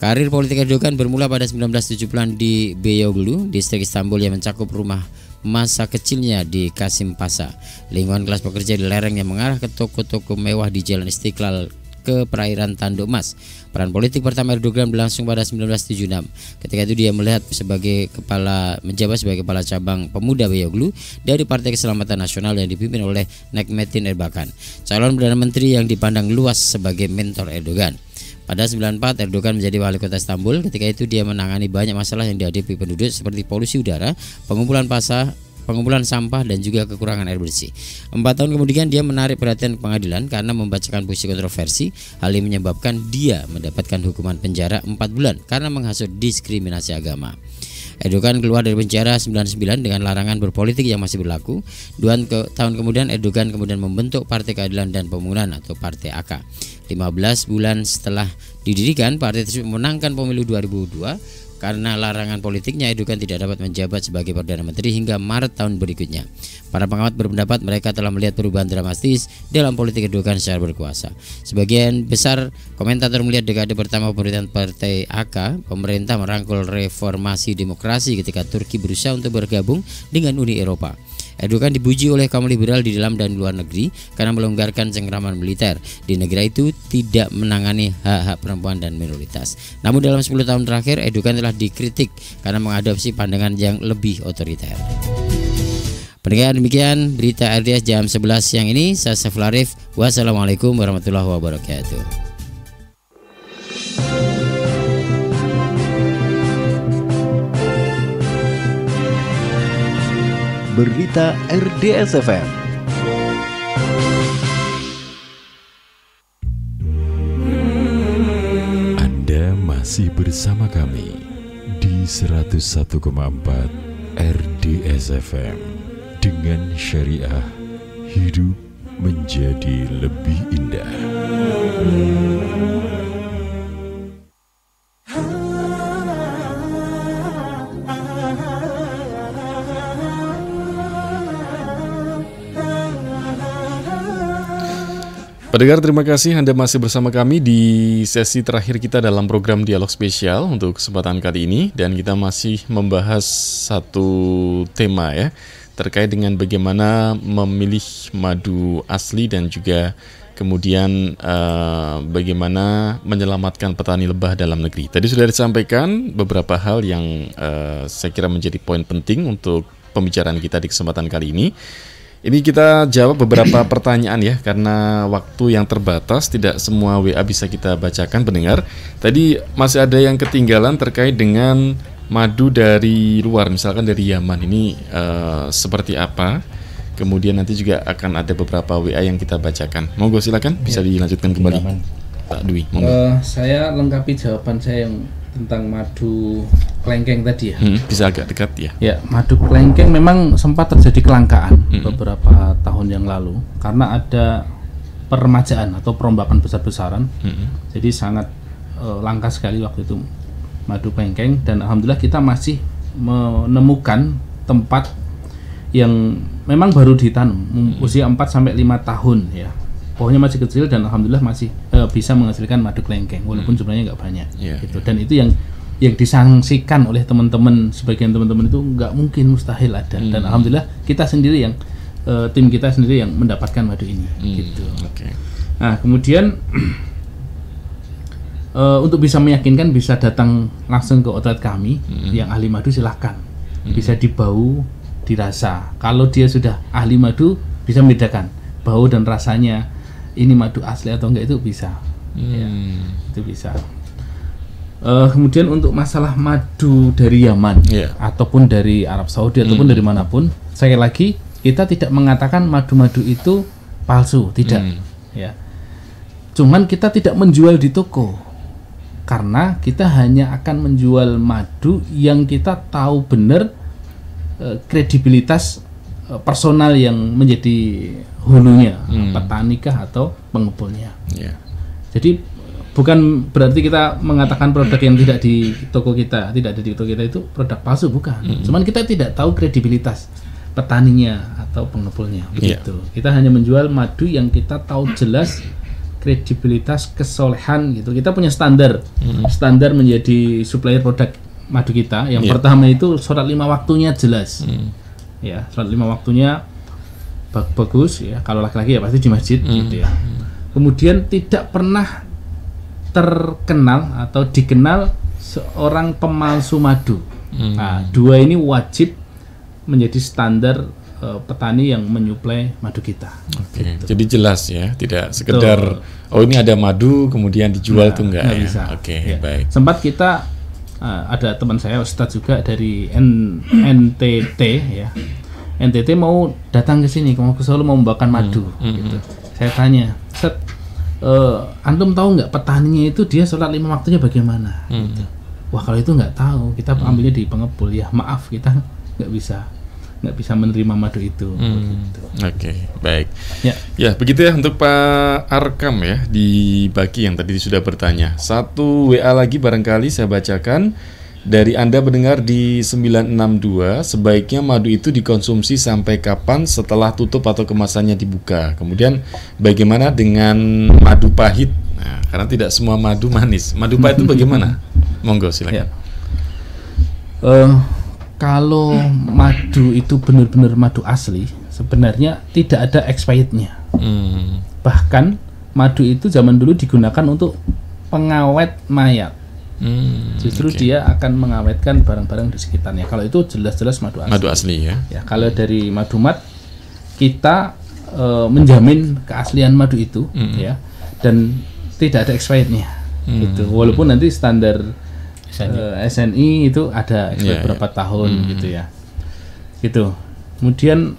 Karir politik Erdogan bermula pada 1970-an di Beyoğlu, distrik Istanbul yang mencakup rumah masa kecilnya di Kasim Pasha, lingkungan kelas pekerja di lereng yang mengarah ke toko-toko mewah di Jalan Istiqlal ke perairan Tanduk Emas. Peran politik pertama Erdogan berlangsung pada 1976. Ketika itu dia menjabat sebagai kepala cabang pemuda Beyoğlu dari Partai Keselamatan Nasional yang dipimpin oleh Necmettin Erbakan, calon Perdana Menteri yang dipandang luas sebagai mentor Erdogan. Pada 1994 Erdogan menjadi wali kota Istanbul. Ketika itu dia menangani banyak masalah yang dihadapi penduduk seperti polusi udara, pengumpulan sampah dan juga kekurangan air bersih. 4 tahun kemudian dia menarik perhatian pengadilan karena membacakan puisi kontroversi. Hal ini menyebabkan dia mendapatkan hukuman penjara 4 bulan karena menghasut diskriminasi agama. Erdogan keluar dari penjara 99 dengan larangan berpolitik yang masih berlaku. 2 tahun kemudian Erdogan kemudian membentuk Partai Keadilan dan Pembangunan atau Partai AK. 15 bulan setelah didirikan, partai tersebut memenangkan pemilu 2002. Karena larangan politiknya, Erdogan tidak dapat menjabat sebagai Perdana Menteri hingga Maret tahun berikutnya. Para pengamat berpendapat mereka telah melihat perubahan dramatis dalam politik Erdogan secara berkuasa. Sebagian besar komentator melihat dekade pertama pemerintahan Partai AK, pemerintah merangkul reformasi demokrasi ketika Turki berusaha untuk bergabung dengan Uni Eropa. Erdogan dipuji oleh kaum liberal di dalam dan luar negeri karena melonggarkan cengkraman militer. Di negara itu tidak menangani hak-hak perempuan dan minoritas. Namun dalam 10 tahun terakhir Erdogan telah dikritik karena mengadopsi pandangan yang lebih otoriter. Pendengar, demikian berita RDS jam 11 siang ini. Saya Saiful Arif. Wassalamualaikum warahmatullahi wabarakatuh.
Berita RDS FM.
Anda masih bersama kami di 101,4 RDS FM. Dengan syariah, hidup menjadi lebih indah.
Pendengar, terima kasih Anda masih bersama kami di sesi terakhir kita dalam program Dialog Spesial untuk kesempatan kali ini. Dan kita masih membahas satu tema ya, terkait dengan bagaimana memilih madu asli dan juga kemudian bagaimana menyelamatkan petani lebah dalam negeri. Tadi sudah disampaikan beberapa hal yang saya kira menjadi poin penting untuk pembicaraan kita di kesempatan kali ini. Ini kita jawab beberapa pertanyaan ya, karena waktu yang terbatas tidak semua WA bisa kita bacakan pendengar. Tadi masih ada yang ketinggalan terkait dengan madu dari luar, misalkan dari Yaman ini seperti apa. Kemudian nanti juga akan ada beberapa WA yang kita bacakan. Monggo silakan bisa dilanjutkan kembali Pak Dwi.
Saya lengkapi jawaban saya yang tentang madu kelengkeng tadi ya.
Bisa agak dekat ya.
Ya, madu kelengkeng memang sempat terjadi kelangkaan beberapa tahun yang lalu karena ada peremajaan atau perombakan besar-besaran. Jadi sangat langka sekali waktu itu madu kelengkeng, dan alhamdulillah kita masih menemukan tempat yang memang baru ditanam usia 4 sampai 5 tahun ya. Pohonnya masih kecil dan alhamdulillah masih bisa menghasilkan madu kelengkeng walaupun jumlahnya nggak banyak gitu. Dan itu yang disangsikan oleh teman-teman, sebagian teman-teman itu nggak mungkin, mustahil ada. Dan alhamdulillah kita sendiri yang tim kita sendiri yang mendapatkan madu ini gitu. Nah kemudian untuk bisa meyakinkan bisa datang langsung ke outlet kami yang ahli madu, silahkan bisa dibau, dirasa. Kalau dia sudah ahli madu bisa membedakan bau dan rasanya ini madu asli atau enggak, itu bisa ya, itu bisa. Kemudian untuk masalah madu dari Yaman ataupun dari Arab Saudi ataupun dari manapun, sekali lagi kita tidak mengatakan madu-madu itu palsu, tidak ya. Cuman kita tidak menjual di toko karena kita hanya akan menjual madu yang kita tahu benar kredibilitas personal yang menjadi hulunya, petanikah atau pengepulnya. Jadi bukan berarti kita mengatakan produk yang tidak di toko kita, tidak ada di toko kita itu produk palsu, bukan. Cuman kita tidak tahu kredibilitas petaninya atau pengepulnya, begitu. Kita hanya menjual madu yang kita tahu jelas kredibilitas, kesolehan gitu. Kita punya standar menjadi supplier produk madu kita. Yang pertama itu sholat 5 waktunya jelas. Ya, sholat 5 waktunya bagus ya. Kalau laki-laki ya pasti di masjid gitu ya. Kemudian tidak pernah terkenal atau dikenal seorang pemalsu madu. Nah, 2 ini wajib menjadi standar petani yang menyuplai madu kita. Gitu.
Jadi jelas ya, tidak sekedar oh ini ada madu kemudian dijual tuh enggak ya.
Bisa.
Baik.
Sempat kita ada teman saya Ustadz juga dari NTT ya. NTT mau datang ke sini, mau ke Solo, mau membawakan madu gitu. Saya tanya, Ustadz, antum tahu nggak petaninya itu dia sholat 5 waktunya bagaimana? Gitu. Wah kalau itu nggak tahu, kita ambilnya di pengepul. Ya maaf, kita nggak bisa menerima madu itu.
Baik. Ya begitu ya untuk Pak Arkam ya di Baki yang tadi sudah bertanya. Satu WA lagi barangkali saya bacakan dari Anda pendengar di 962. Sebaiknya madu itu dikonsumsi sampai kapan setelah tutup atau kemasannya dibuka? Kemudian bagaimana dengan madu pahit? Nah, karena tidak semua madu manis. Madu pahit itu bagaimana? Monggo silakan.
Kalau madu itu benar-benar madu asli, sebenarnya tidak ada expirednya. Bahkan madu itu zaman dulu digunakan untuk pengawet mayat. Justru dia akan mengawetkan barang-barang di sekitarnya. Kalau itu jelas-jelas madu asli.
Madu asli ya.
Kalau dari madu mat kita menjamin keaslian madu itu ya, dan tidak ada expirednya. Gitu. Walaupun nanti standar SNI itu ada beberapa tahun gitu ya. Gitu. Kemudian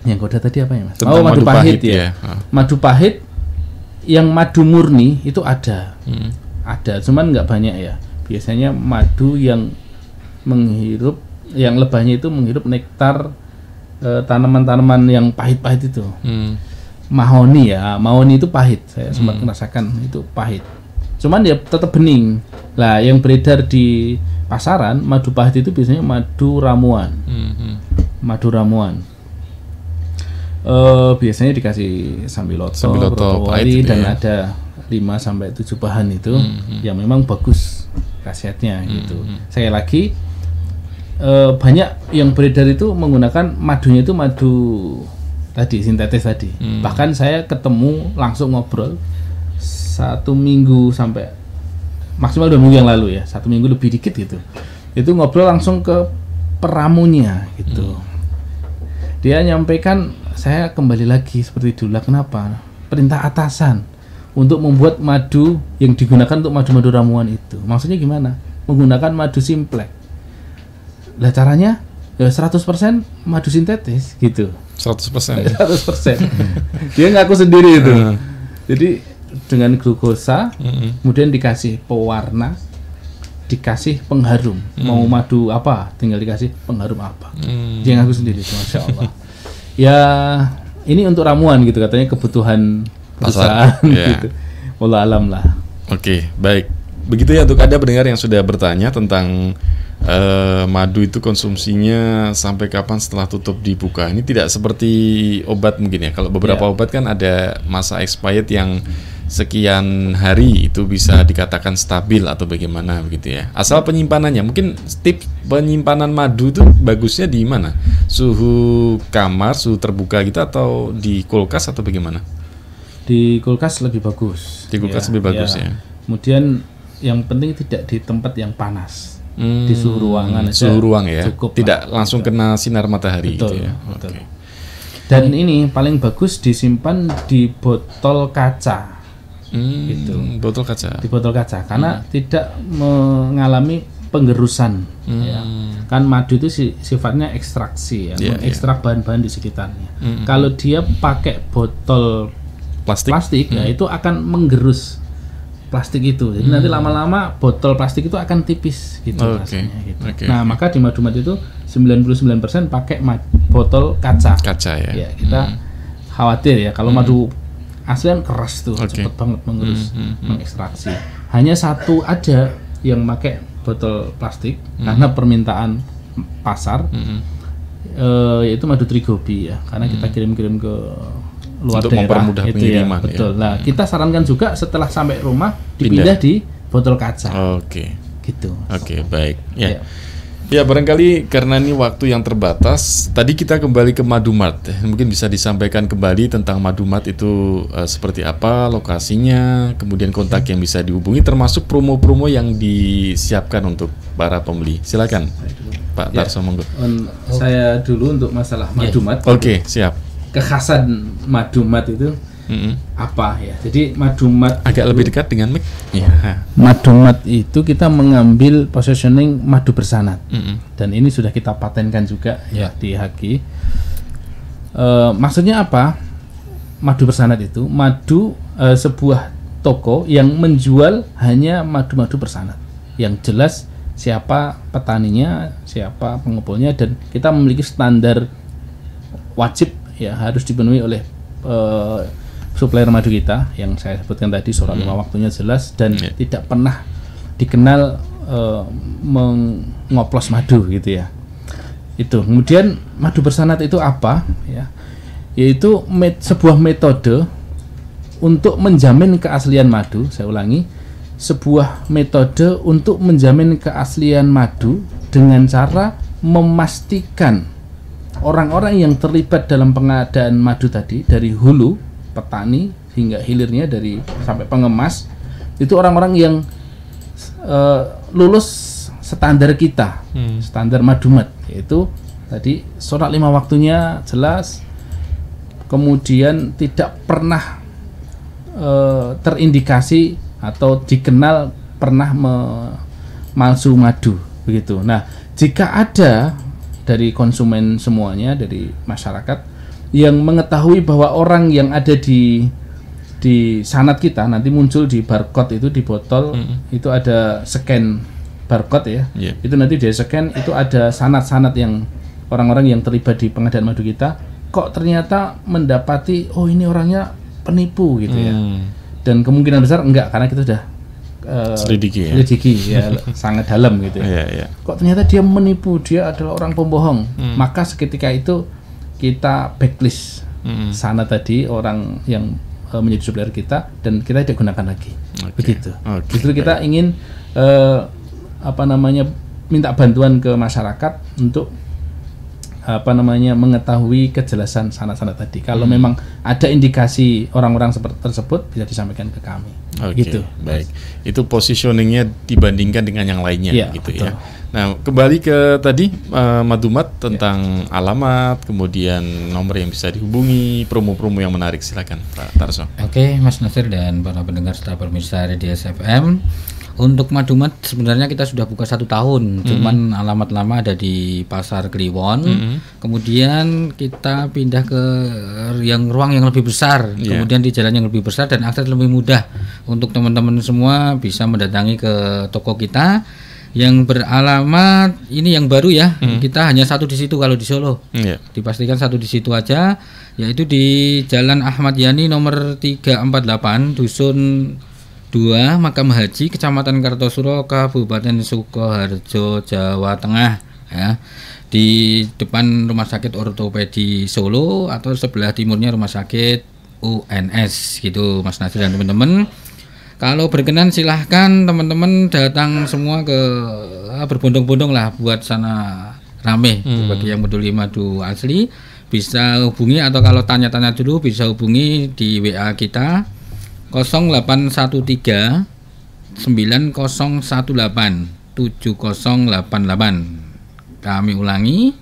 yang kode tadi apa ya Mas?
Tentang
madu pahit ya. Madu pahit yang madu murni itu ada. Ada, cuman nggak banyak ya. Biasanya madu yang menghirup, yang lebahnya itu menghirup nektar tanaman-tanaman yang pahit-pahit itu. Mahoni ya, mahoni itu pahit. Saya sempat merasakan itu pahit. Cuman ya tetap bening. Lah yang beredar di pasaran madu pahit itu biasanya madu ramuan. Madu ramuan. Biasanya dikasih Sambiloto,
pahit
dan
ya.
ada 5-7 bahan itu yang memang bagus khasiatnya gitu. Sekali lagi banyak yang beredar itu menggunakan madunya itu madu tadi sintetis tadi. Bahkan saya ketemu langsung ngobrol 1 minggu sampai maksimal 2 minggu yang lalu ya, 1 minggu lebih dikit gitu. Itu ngobrol langsung ke peramunya gitu. Dia nyampaikan, saya kembali lagi seperti dulu. Kenapa? Perintah atasan untuk membuat madu yang digunakan untuk madu-madu ramuan itu. Maksudnya gimana? Menggunakan madu simplex. Lah caranya ya 100% madu sintetis gitu.
100%.
100%. Dia ngaku sendiri itu. Jadi dengan glukosa, kemudian dikasih pewarna, dikasih pengharum. Mau madu apa, tinggal dikasih pengharum apa. Dia ngaku sendiri, Masya Allah. Ya ini untuk ramuan gitu katanya, kebutuhan perusahaan gitu. Wallah alam lah.
Oke, baik. Begitu ya untuk Anda pendengar yang sudah bertanya tentang madu itu konsumsinya sampai kapan setelah tutup dibuka. Ini tidak seperti obat mungkin ya. Kalau beberapa obat kan ada masa expired yang sekian hari itu bisa dikatakan stabil atau bagaimana begitu ya. Asal penyimpanannya, mungkin tips penyimpanan madu itu bagusnya di mana? Suhu kamar, suhu terbuka gitu atau di kulkas atau bagaimana?
Di kulkas lebih bagus.
Di kulkas lebih bagus ya.
Kemudian yang penting tidak di tempat yang panas. Di suhu ruangan aja.
Suhu ruang ya.
Cukup
tidak
lah,
langsung
gitu.
kena sinar matahari
Betul,
gitu ya.
betul. Dan ini paling bagus disimpan di botol kaca. Gitu.
Botol kaca.
Di botol kaca karena tidak mengalami penggerusan ya. Kan madu itu sifatnya ekstraksi ya, mengekstrak bahan-bahan di sekitarnya. Kalau dia pakai botol plastik ya itu akan menggerus plastik itu. Jadi nanti lama-lama botol plastik itu akan tipis gitu rasanya gitu. Nah, maka di madu-madu itu 99% pakai botol kaca.
Kaca ya.
Ya, kita khawatir ya kalau madu asli kan keras tuh, cepet banget mengerus, mengekstraksi. Hanya satu aja yang pakai botol plastik karena permintaan pasar, yaitu madu Trigobi ya, karena kita kirim-kirim ke luar
untuk
daerah
mempermudah
itu
pengiriman
ya, betul. Nah, kita sarankan juga setelah sampai rumah dipindah di botol kaca. Gitu.
Oke, baik. Ya. Ya, barangkali karena ini waktu yang terbatas, tadi kita kembali ke Madumart. Mungkin bisa disampaikan kembali tentang Madumart itu seperti apa, lokasinya, kemudian kontak yang bisa dihubungi, termasuk promo-promo yang disiapkan untuk para pembeli. Silakan, Pak Tarso, monggo.
Saya dulu untuk masalah Madumart.
Oke, siap.
Kekhasan Madumart itu apa ya? Jadi Madumart
agak lebih dekat dengan mic. Ya.
Madumart itu kita mengambil positioning madu bersanad, dan ini sudah kita patenkan juga ya di HG. Maksudnya apa? Madu bersanad itu madu sebuah toko yang menjual hanya madu-madu bersanad, yang jelas siapa petaninya, siapa pengepulnya, dan kita memiliki standar wajib ya harus dipenuhi oleh supplier madu kita yang saya sebutkan tadi, surat 5 waktunya jelas dan tidak pernah dikenal mengoplos madu gitu ya. Itu. Kemudian madu bersanad itu apa ya? Yaitu sebuah metode untuk menjamin keaslian madu. Saya ulangi, sebuah metode untuk menjamin keaslian madu dengan cara memastikan orang-orang yang terlibat dalam pengadaan madu tadi, dari hulu petani hingga hilirnya, dari sampai pengemas, itu orang-orang yang lulus standar kita, standar Madumart, yaitu tadi surat 5 waktunya jelas, kemudian tidak pernah terindikasi atau dikenal pernah memalsu madu begitu. Nah, jika ada dari konsumen semuanya, dari masyarakat yang mengetahui bahwa orang yang ada di sanad kita, nanti muncul di barcode itu di botol, itu ada scan barcode ya, itu nanti dia scan, itu ada sanad-sanad yang orang-orang yang terlibat di pengadaan madu kita, kok ternyata mendapati oh ini orangnya penipu gitu ya, dan kemungkinan besar enggak, karena kita sudah selidiki ya sangat dalam gitu ya. Kok ternyata dia menipu, dia adalah orang pembohong, maka seketika itu kita backlist sana tadi orang yang menjadi supplier kita dan kita tidak gunakan lagi. Begitu. Justru kita ingin minta bantuan ke masyarakat untuk mengetahui kejelasan sana-sana tadi. Kalau memang ada indikasi orang-orang seperti tersebut bisa disampaikan ke kami. Gitu.
Baik. Itu positioningnya dibandingkan dengan yang lainnya, gitu
betul.
ya. Nah, kembali ke tadi Madumat tentang alamat, kemudian nomor yang bisa dihubungi, promo-promo yang menarik, silakan Pak Tarso.
Oke, Mas Nasir dan para pendengar serta pemirsa RDS FM. Untuk Madumat sebenarnya kita sudah buka 1 tahun, cuman alamat lama ada di Pasar Kliwon. Kemudian kita pindah ke ruang yang lebih besar, kemudian di jalan yang lebih besar dan akses lebih mudah untuk teman-teman semua bisa mendatangi ke toko kita yang beralamat ini yang baru ya. Kita hanya 1 di situ kalau di Solo. Dipastikan 1 di situ aja, yaitu di Jalan Ahmad Yani nomor 348 Dusun 2 Makam Haji, Kecamatan Kartosuro, Kabupaten Sukoharjo, Jawa Tengah ya. Di depan Rumah Sakit Ortopedi Solo atau sebelah timurnya Rumah Sakit UNS gitu Mas Nasir dan teman-teman. Kalau berkenan silahkan teman-teman datang semua ke berbondong-bondong lah buat sana rame. Bagi yang peduli madu asli bisa hubungi, atau kalau tanya-tanya dulu bisa hubungi di WA kita 0813 9018 7088. Kami ulangi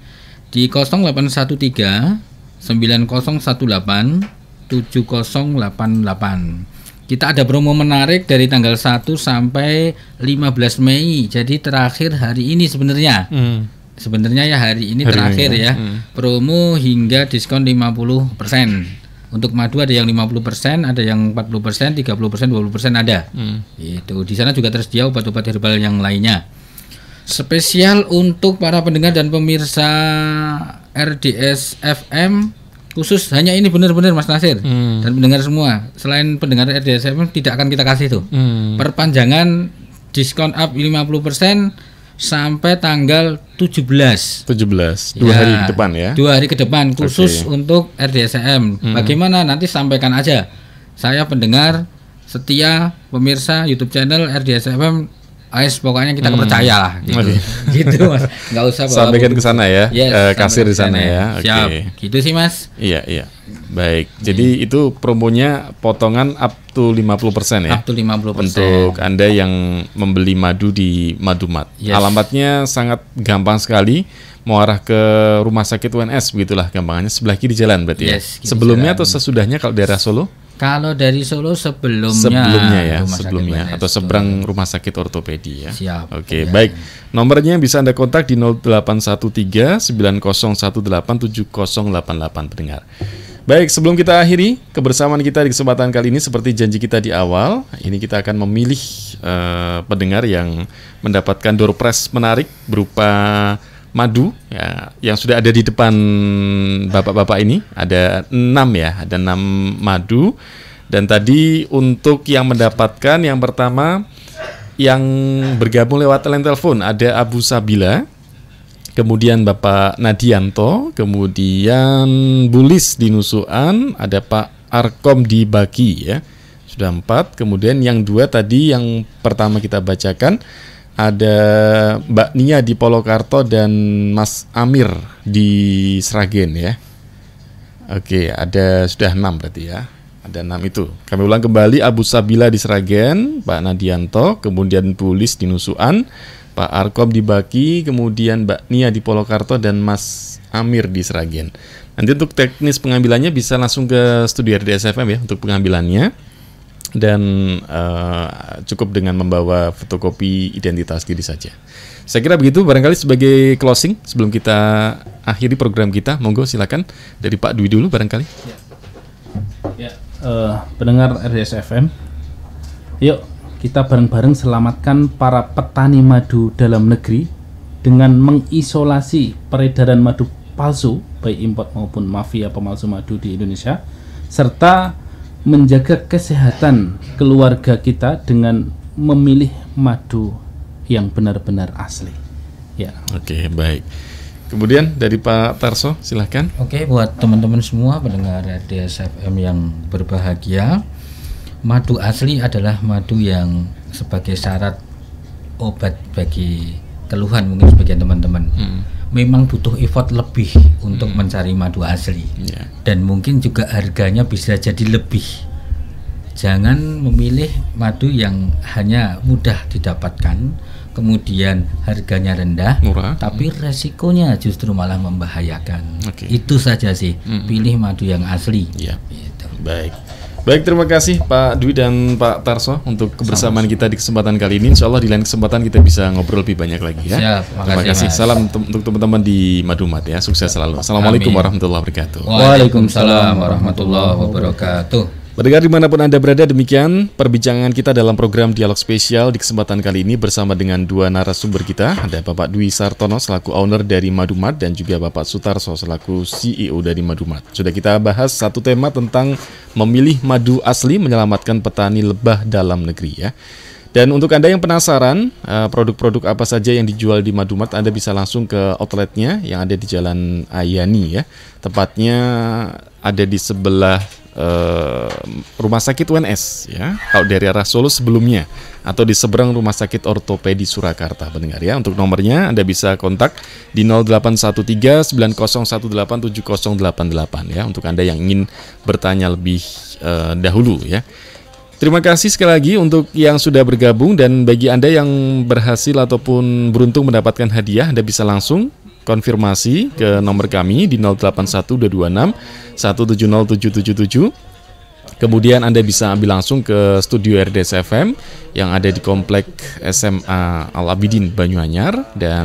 di 0813 9018 7088. Kita ada promo menarik dari tanggal 1 sampai 15 Mei. Jadi terakhir hari ini sebenarnya. Sebenarnya ya hari ini terakhir ya. Promo hingga diskon 50%. Untuk madu ada yang 50%, ada yang 40%, 30%, 20% ada. Itu di sana juga tersedia obat-obat herbal yang lainnya. Spesial untuk para pendengar dan pemirsa RDS FM khusus hanya ini benar-benar Mas Nasir dan pendengar semua. Selain pendengar RDS FM tidak akan kita kasih tuh. Perpanjangan diskon up 50% sampai tanggal 17
2 hari ke depan ya.
2 hari ke depan khusus untuk RDSM. Bagaimana nanti sampaikan aja. Saya pendengar setia pemirsa YouTube channel RDSM, pokoknya kita percaya lah gitu Mas. Enggak usah
sampaikan ke sana ya. Kasir di sana ya.
Oke. Gitu sih Mas.
Iya. Baik. Jadi itu promonya potongan up to 50% ya.
Up to 50%.
Untuk Anda yang membeli madu di Madumat. Alamatnya sangat gampang sekali. Mau arah ke Rumah Sakit UNS begitulah gampangannya, sebelah kiri jalan berarti ya. Sebelumnya atau sesudahnya kalau daerah Solo?
Kalau dari Solo sebelumnya
atau seberang Rumah Sakit Ortopedi ya.
Siap.
Oke, baik. Nomornya bisa Anda kontak di 0813 9018 7088 pendengar. Baik, sebelum kita akhiri kebersamaan kita di kesempatan kali ini seperti janji kita di awal, ini kita akan memilih pendengar yang mendapatkan door prize menarik berupa madu ya, yang sudah ada di depan bapak-bapak ini. Ada 6 ya, ada 6 madu. Dan tadi untuk yang mendapatkan yang pertama yang bergabung lewat line telepon ada Abu Sabila, kemudian Bapak Nadianto, kemudian Bulis di Nusuan, ada Pak Arkom di Baki ya. Sudah 4. Kemudian yang 2 tadi yang pertama kita bacakan ada Mbak Nia di Polokarto dan Mas Amir di Sragen ya. Oke, ada sudah 6 berarti ya. Ada 6 itu. Kami ulang kembali, Abu Sabila di Sragen, Pak Nadianto, kemudian Bulis di Nusuan, Pak Arkom di Baki, kemudian Mbak Nia di Polokarto dan Mas Amir di Sragen. Nanti untuk teknis pengambilannya bisa langsung ke studio RDS FM ya untuk pengambilannya. Dan cukup dengan membawa fotokopi identitas diri saja. Saya kira begitu, barangkali sebagai closing sebelum kita akhiri program kita, monggo silakan dari Pak Dwi dulu barangkali.
Pendengar RDS FM, yuk kita bareng-bareng selamatkan para petani madu dalam negeri dengan mengisolasi peredaran madu palsu, baik import maupun mafia pemalsu madu di Indonesia, serta menjaga kesehatan keluarga kita dengan memilih madu yang benar-benar asli. Ya.
Oke, baik. Kemudian dari Pak Tarso, silahkan.
Oke, buat teman-teman semua pendengar RDS FM yang berbahagia, madu asli adalah madu yang sebagai syarat obat bagi keluhan mungkin sebagian teman-teman. Memang butuh effort lebih untuk mencari madu asli, dan mungkin juga harganya bisa jadi lebih. Jangan memilih madu yang hanya mudah didapatkan, kemudian harganya rendah,
murah,
tapi resikonya justru malah membahayakan. Itu saja sih, pilih madu yang asli. Gitu.
Baik, terima kasih Pak Dwi dan Pak Tarso untuk kebersamaan kita di kesempatan kali ini. Insya Allah di lain kesempatan kita bisa ngobrol lebih banyak lagi ya.
Siap,
terima kasih. Salam untuk teman-teman di Madumat ya. Sukses selalu. Assalamualaikum warahmatullahi wabarakatuh.
Waalaikumsalam warahmatullahi wabarakatuh.
Pendengar dimanapun Anda berada, demikian perbincangan kita dalam program Dialog Spesial di kesempatan kali ini bersama dengan dua narasumber kita. Ada Bapak Dwi Sartono selaku owner dari Madumat dan juga Bapak Sutarso selaku CEO dari Madumat. Sudah kita bahas satu tema tentang memilih madu asli menyelamatkan petani lebah dalam negeri ya. Dan untuk Anda yang penasaran produk-produk apa saja yang dijual di Madumat, Anda bisa langsung ke outletnya yang ada di Jalan Ayani ya. Tepatnya ada di sebelah Rumah Sakit UNS ya, kalau dari arah Solo sebelumnya, atau di seberang Rumah Sakit Ortopedi Surakarta pendengar ya. Untuk nomornya Anda bisa kontak di 0813-9018-7088 ya, untuk Anda yang ingin bertanya lebih dahulu ya. Terima kasih sekali lagi untuk yang sudah bergabung, dan bagi Anda yang berhasil ataupun beruntung mendapatkan hadiah, Anda bisa langsung konfirmasi ke nomor kami di 081226170777. Kemudian Anda bisa ambil langsung ke studio RDS FM yang ada di Komplek SMA Al-Abidin Banyuanyar, dan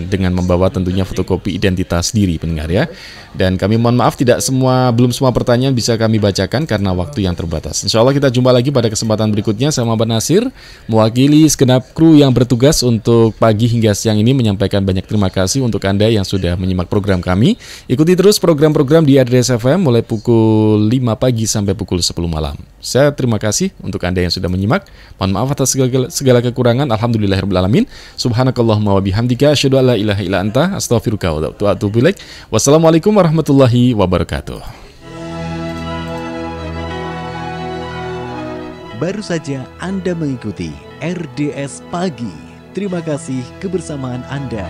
dengan membawa tentunya fotokopi identitas diri pendengar ya. Dan kami mohon maaf belum semua pertanyaan bisa kami bacakan karena waktu yang terbatas. Insya Allah kita jumpa lagi pada kesempatan berikutnya. Saya Muhammad Nasir mewakili segenap kru yang bertugas untuk pagi hingga siang ini menyampaikan banyak terima kasih untuk Anda yang sudah menyimak program kami. Ikuti terus program-program di RDS FM mulai pukul 5 pagi sampai pukul 10 malam. Saya terima kasih untuk Anda yang sudah menyimak. Mohon maaf atas segala kekurangan. Alhamdulillahirrahmanirrahim. Subhanakallahumma wa bihamdika asyhadu an la ilaha illa anta astaghfiruka wa atubu ilaik. Wassalamualaikum warahmatullahi wabarakatuh.
Baru saja Anda mengikuti RDS Pagi. Terima kasih kebersamaan Anda.